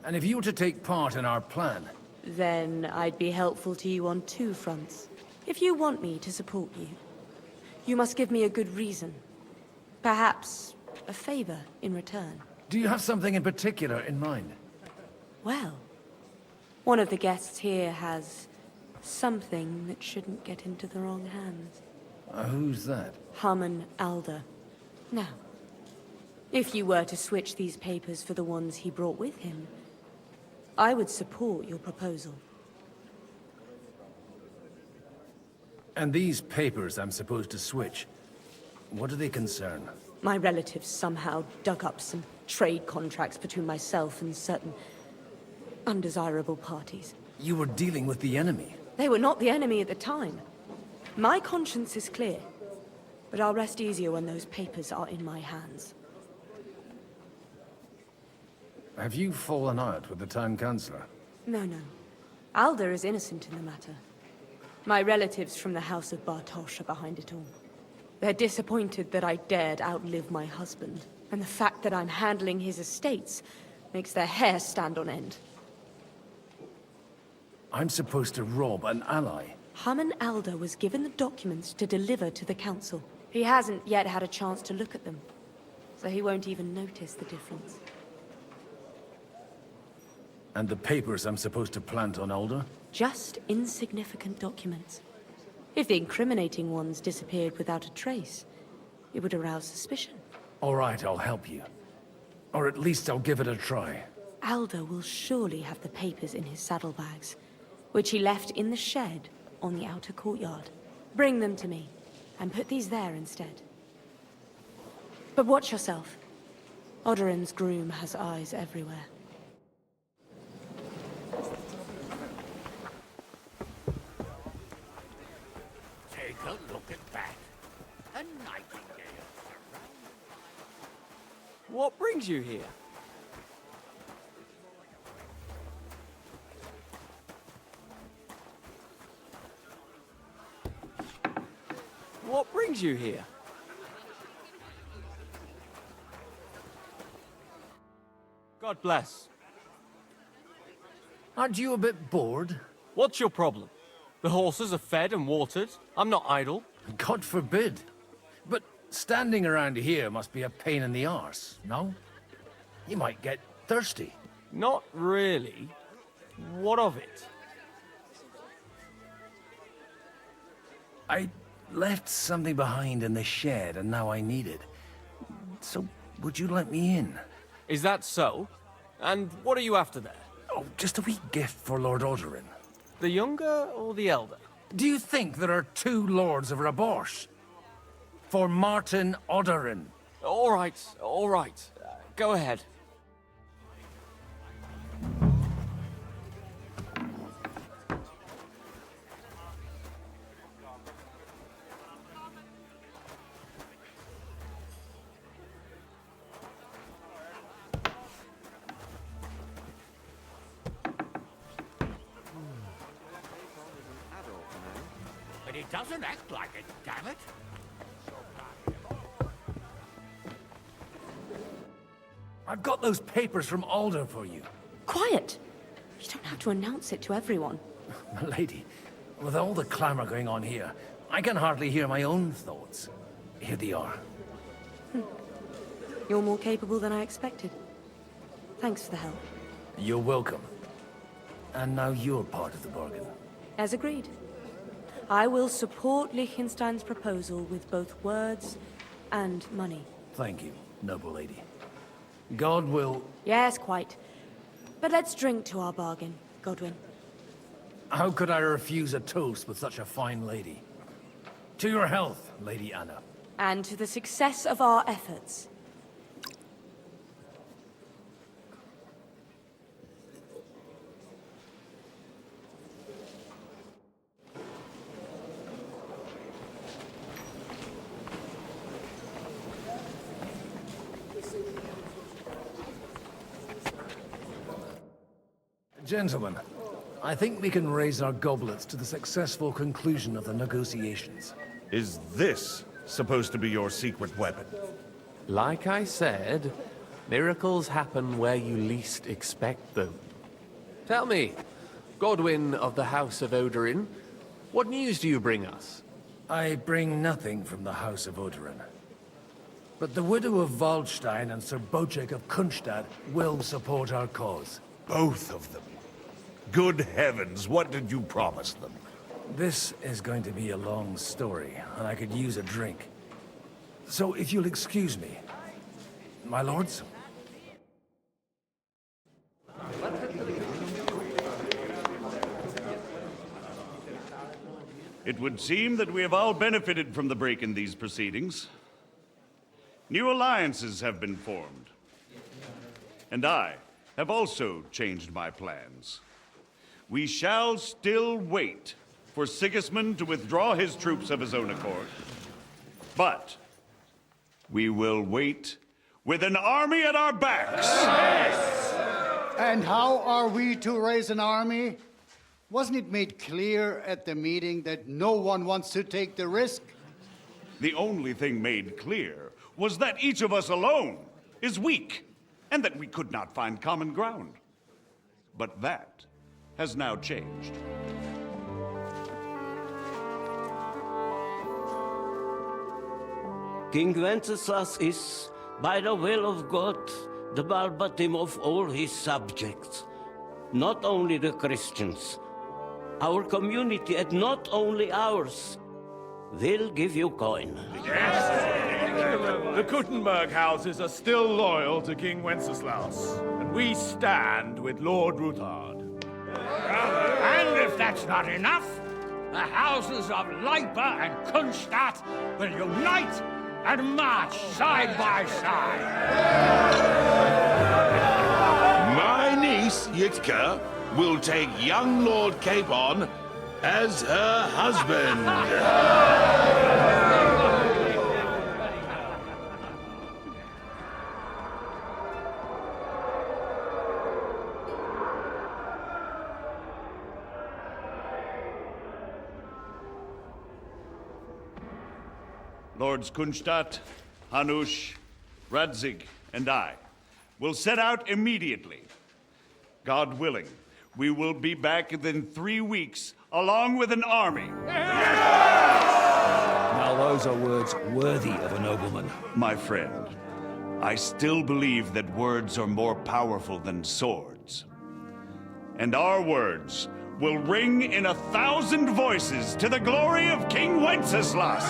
And if you were to take part in our plan... Then I'd be helpful to you on two fronts. If you want me to support you, you must give me a good reason. Perhaps a favor in return. Do you have something in particular in mind? Well, one of the guests here has something that shouldn't get into the wrong hands. Who's that? Harmon Alder. Now, if you were to switch these papers for the ones he brought with him, I would support your proposal. And these papers I'm supposed to switch, what do they concern? My relatives somehow dug up some trade contracts between myself and certain undesirable parties. You were dealing with the enemy. They were not the enemy at the time. My conscience is clear, but I'll rest easier when those papers are in my hands. Have you fallen out with the town councillor? No. Alder is innocent in the matter. My relatives from the House of Bartosz are behind it all. They're disappointed that I dared outlive my husband, and the fact that I'm handling his estates makes their hair stand on end. I'm supposed to rob an ally. Haman Alder was given the documents to deliver to the council. He hasn't yet had a chance to look at them, so he won't even notice the difference. And the papers I'm supposed to plant on Alder? Just insignificant documents. If the incriminating ones disappeared without a trace, it would arouse suspicion. All right, I'll help you. Or at least I'll give it a try. Alder will surely have the papers in his saddlebags, which he left in the shed on the outer courtyard. Bring them to me, and put these there instead. But watch yourself. Odorin's groom has eyes everywhere. Take a look at that. A nightingale. What brings you here? What brings you here? God bless. Aren't you a bit bored? What's your problem? The horses are fed and watered. I'm not idle. God forbid. But standing around here must be a pain in the arse, no? You might get thirsty. Not really. What of it? I left something behind in the shed and now I need it. So, would you let me in? Is that so? And what are you after there? Oh, just a wee gift for Lord Odorin. The younger or the elder? Do you think there are two lords of Rabosh? For Martin Odorin. All right. Go ahead. But it doesn't act like it, damn it. I've got those papers from Alder for you. Quiet! You don't have to announce it to everyone. Milady, with all the clamor going on here, I can hardly hear my own thoughts. Here they are. You're more capable than I expected. Thanks for the help. You're welcome. And now you're part of the bargain. As agreed. I will support Liechtenstein's proposal with both words and money. Thank you, noble lady. God will... Yes, quite. But let's drink to our bargain, Godwin. How could I refuse a toast with such a fine lady? To your health, Lady Anna. And to the success of our efforts. Gentlemen, I think we can raise our goblets to the successful conclusion of the negotiations. Is this supposed to be your secret weapon? Like I said, miracles happen where you least expect them. Tell me, Godwin of the House of Odorin, what news do you bring us? I bring nothing from the House of Odorin. But the widow of Waldstein and Sir Bocek of Kunstad will support our cause. Both of them? Good heavens, what did you promise them? This is going to be a long story, and I could use a drink. So if you'll excuse me, my lords? It would seem that we have all benefited from the break in these proceedings. New alliances have been formed. And I have also changed my plans. We shall still wait for Sigismund to withdraw his troops of his own accord. But we will wait with an army at our backs. And how are we to raise an army? Wasn't it made clear at the meeting that no one wants to take the risk? The only thing made clear was that each of us alone is weak, and that we could not find common ground. But that has now changed. King Wenceslas is, by the will of God, the Balbatim of all his subjects. Not only the Christians, our community, and not only ours, will give you coin. The Kuttenberg houses are still loyal to King Wenceslas, and we stand with Lord Ruthard. And if that's not enough, the houses of Leipa and Kunstadt will unite and march side by side. My niece, Yitka, will take young Lord Capon as her husband. Lords Kunstadt, Hanush, Radzig, and I will set out immediately. God willing, we will be back within 3 weeks, along with an army. Now those are words worthy of a nobleman. My friend, I still believe that words are more powerful than swords. And our words will ring in 1,000 voices to the glory of King Wenceslas!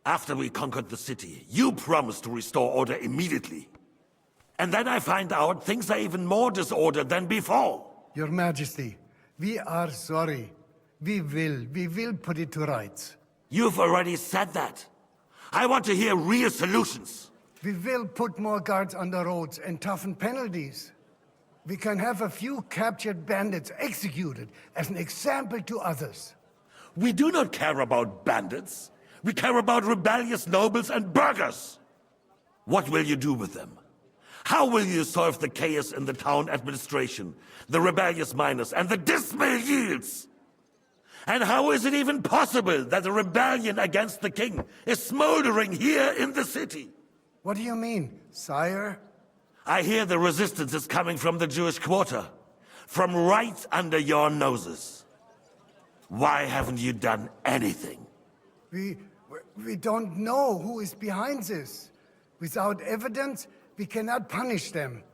After we conquered the city, you promised to restore order immediately. And then I find out things are even more disordered than before. Your Majesty, we are sorry. We will put it to rights. You've already said that. I want to hear real solutions. We will put more guards on the roads and toughen penalties. We can have a few captured bandits executed as an example to others. We do not care about bandits. We care about rebellious nobles and burghers. What will you do with them? How will you solve the chaos in the town administration, the rebellious miners, and the dismal yields? And how is it even possible that a rebellion against the king is smoldering here in the city? What do you mean, sire? I hear the resistance is coming from the Jewish quarter, from right under your noses. Why haven't you done anything? We don't know who is behind this. Without evidence, we cannot punish them.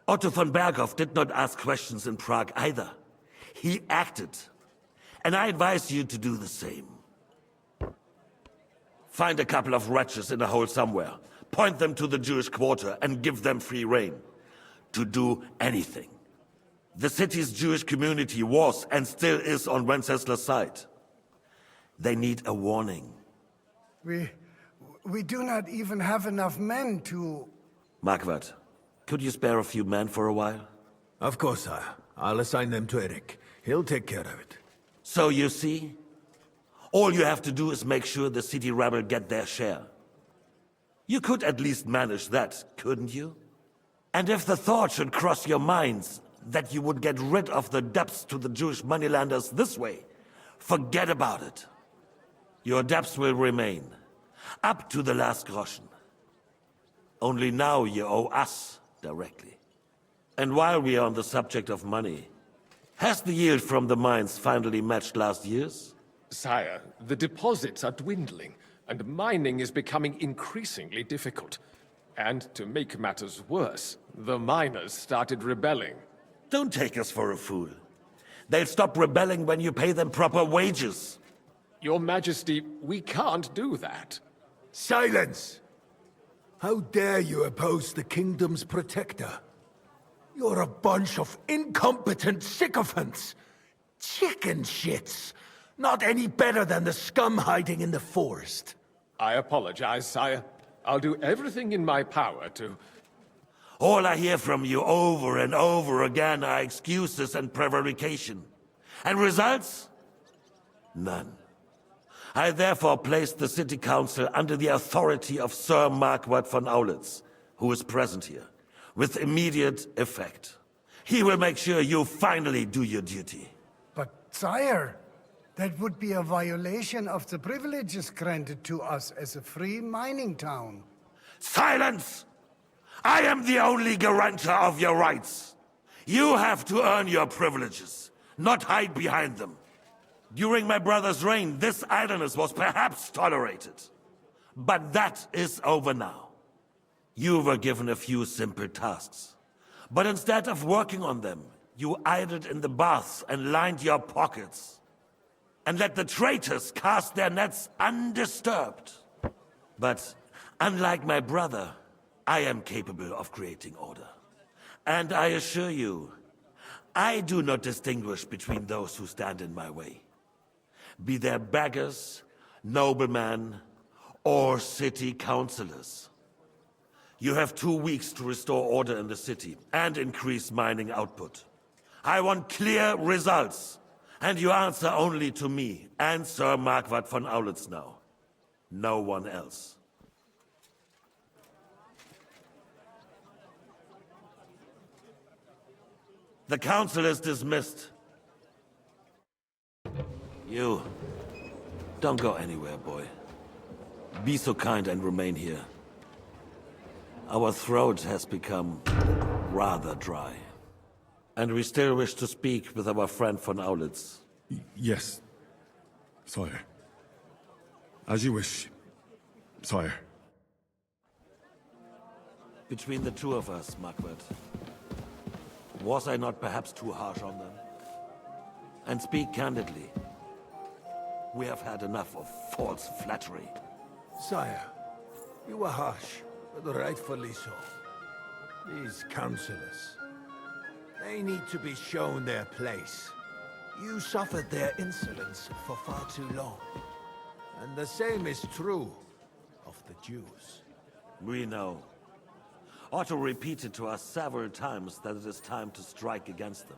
Otto von Berghoff did not ask questions in Prague either. He acted. And I advise you to do the same. Find a couple of wretches in a hole somewhere, point them to the Jewish quarter, and give them free rein to do anything. The city's Jewish community was and still is on Wenceslas' side. They need a warning. We do not even have enough men to... Marquardt, could you spare a few men for a while? Of course, sire. I'll assign them to Eric. He'll take care of it. So you see, all you have to do is make sure the city rabble get their share. You could at least manage that, couldn't you? And if the thought should cross your minds that you would get rid of the debts to the Jewish moneylenders this way, forget about it. Your debts will remain, up to the last groschen. Only now you owe us directly. And while we are on the subject of money, has the yield from the mines finally matched last year's? Sire, the deposits are dwindling, and mining is becoming increasingly difficult. And to make matters worse, the miners started rebelling. Don't take us for a fool. They'll stop rebelling when you pay them proper wages. Your Majesty, we can't do that. Silence! How dare you oppose the kingdom's protector? You're a bunch of incompetent sycophants! Chicken shits! Not any better than the scum hiding in the forest. I apologize, sire. I'll do everything in my power to... All I hear from you over and over again are excuses and prevarication. And results? None. I therefore placed the City Council under the authority of Sir Marquardt von Aulitz, who is present here, with immediate effect. He will make sure you finally do your duty. But, sire, that would be a violation of the privileges granted to us as a free mining town. Silence! I am the only guarantor of your rights. You have to earn your privileges, not hide behind them. During my brother's reign, this idleness was perhaps tolerated. But that is over now. You were given a few simple tasks. But instead of working on them, you idled in the baths and lined your pockets. And let the traitors cast their nets undisturbed. But unlike my brother, I am capable of creating order. And I assure you, I do not distinguish between those who stand in my way. Be they beggars, noblemen, or city councillors. You have 2 weeks to restore order in the city and increase mining output. I want clear results, and you answer only to me and Sir Marquardt von Aulitz now. No one else. The council is dismissed. You, don't go anywhere, boy. Be so kind and remain here. Our throat has become rather dry. And we still wish to speak with our friend von Aulitz. Yes, sire. As you wish, sire. Between the two of us, Marquardt, was I not perhaps too harsh on them? And speak candidly. We have had enough of false flattery. Sire, you were harsh, but rightfully so. These councillors, they need to be shown their place. You suffered their insolence for far too long. And the same is true of the Jews. We know. Otto repeated to us several times that it is time to strike against them.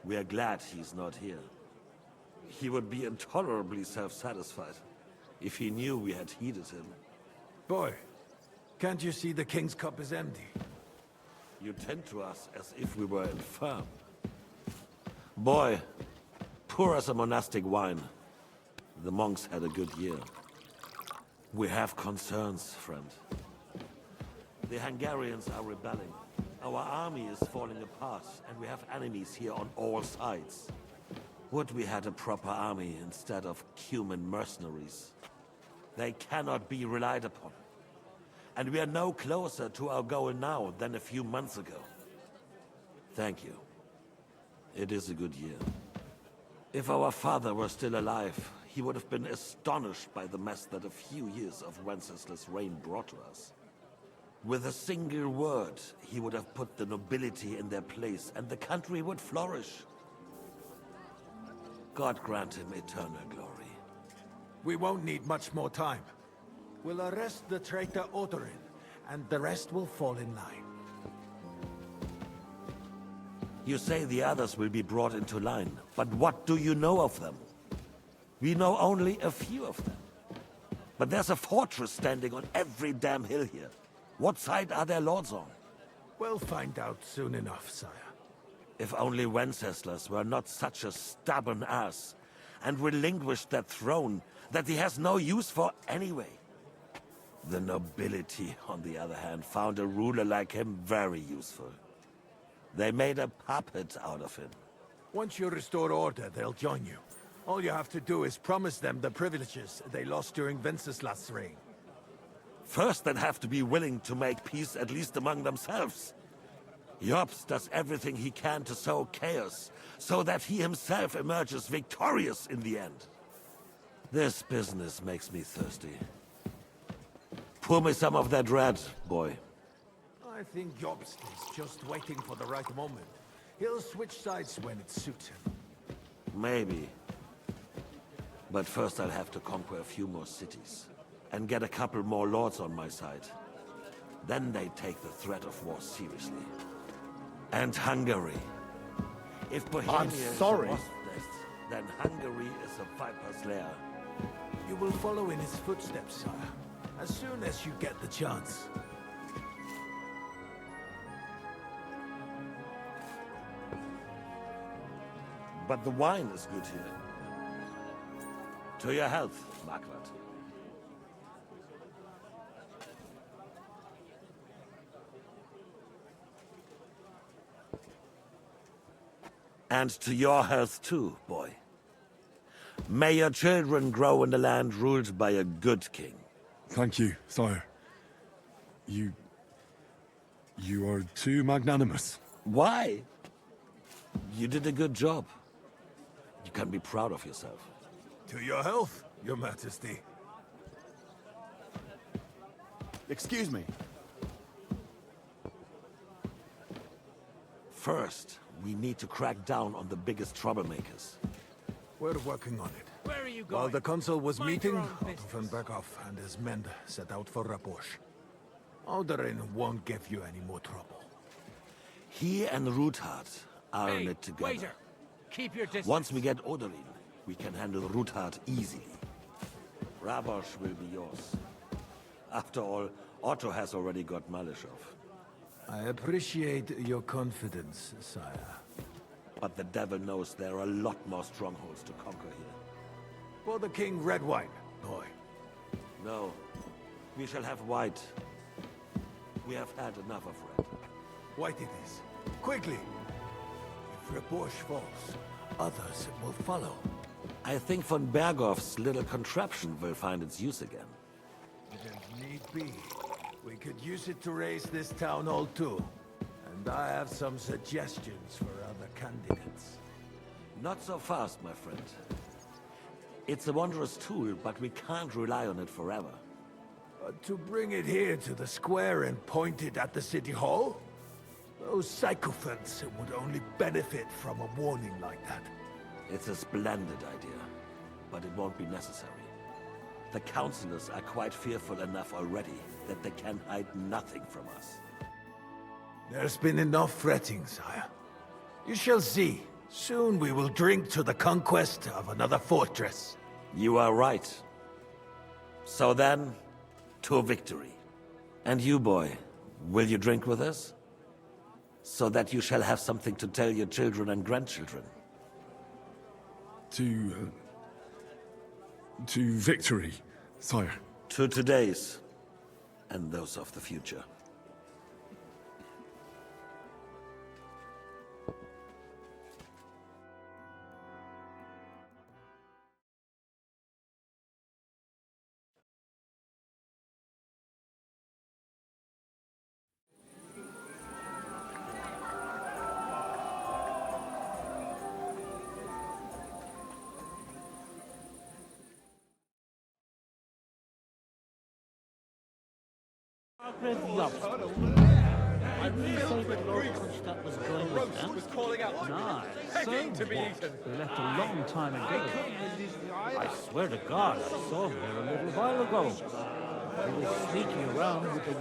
We are glad he's not here. He would be intolerably self-satisfied if he knew we had heeded him. Boy, can't you see the King's cup is empty? You tend to us as if we were infirm. Boy, pour us a monastic wine. The monks had a good year. We have concerns, friend. The Hungarians are rebelling. Our army is falling apart, and we have enemies here on all sides. Would we had a proper army instead of human mercenaries? They cannot be relied upon. And we are no closer to our goal now than a few months ago. Thank you. It is a good year. If our father were still alive, he would have been astonished by the mess that a few years of Wenceslas' reign brought to us. With a single word, he would have put the nobility in their place, and the country would flourish. God grant him eternal glory. We won't need much more time. We'll arrest the traitor Odorin, and the rest will fall in line. You say the others will be brought into line, but what do you know of them? We know only a few of them. But there's a fortress standing on every damn hill here. What side are their lords on? We'll find out soon enough, sire. If only Wenceslas were not such a stubborn ass, and relinquished that throne that he has no use for anyway. The nobility, on the other hand, found a ruler like him very useful. They made a puppet out of him. Once you restore order, they'll join you. All you have to do is promise them the privileges they lost during Wenceslas' reign. First, they'd have to be willing to make peace at least among themselves. Jobst does everything he can to sow chaos, so that he himself emerges victorious in the end. This business makes me thirsty. Pour me some of that red, boy. I think Jobst is just waiting for the right moment. He'll switch sides when it suits him. Maybe. But first I'll have to conquer a few more cities, and get a couple more lords on my side. Then they take the threat of war seriously. And Hungary. If Bohemia is a wasp nest, then Hungary is a viper's lair. You will follow in his footsteps, sire, as soon as you get the chance. But the wine is good here. To your health, Margaret. And to your health too, boy. May your children grow in a land ruled by a good king. Thank you, sire. You are too magnanimous. Why? You did a good job. You can be proud of yourself. To your health, your majesty. Excuse me. First, we need to crack down on the biggest troublemakers. We're working on it. Where are you going? While the consul was Mind meeting, your own Otto von Berghoff and his men set out for Raposh. Alderin won't give you any more trouble. He and Ruthard are in it together. Waiter, keep your distance. Once we get Oderin, we can handle Ruthard easily. Rabosh will be yours. After all, Otto has already got Malishov. I appreciate your confidence, sire. But the devil knows there are a lot more strongholds to conquer here. For the king, red wine, boy. No, we shall have white. We have had enough of red. White it is. Quickly! If Raposh falls, others will follow. I think von Berghoff's little contraption will find its use again. If need be, we could use it to raise this town hall too. And I have some suggestions for other candidates. Not so fast, my friend. It's a wondrous tool, but we can't rely on it forever. To bring it here to the square and point it at the city hall? Those sycophants would only benefit from a warning like that. It's a splendid idea, but it won't be necessary. The councillors are quite fearful enough already that they can hide nothing from us. There's been enough fretting, sire. You shall see. Soon we will drink to the conquest of another fortress. You are right. So then, to victory. And you, boy, will you drink with us? So that you shall have something to tell your children and grandchildren. To victory, sire. To today's, and those of the future. Was calling out begging to be eaten. They left a long time ago. I swear to God, I saw him there a little while ago. He was sneaking around with the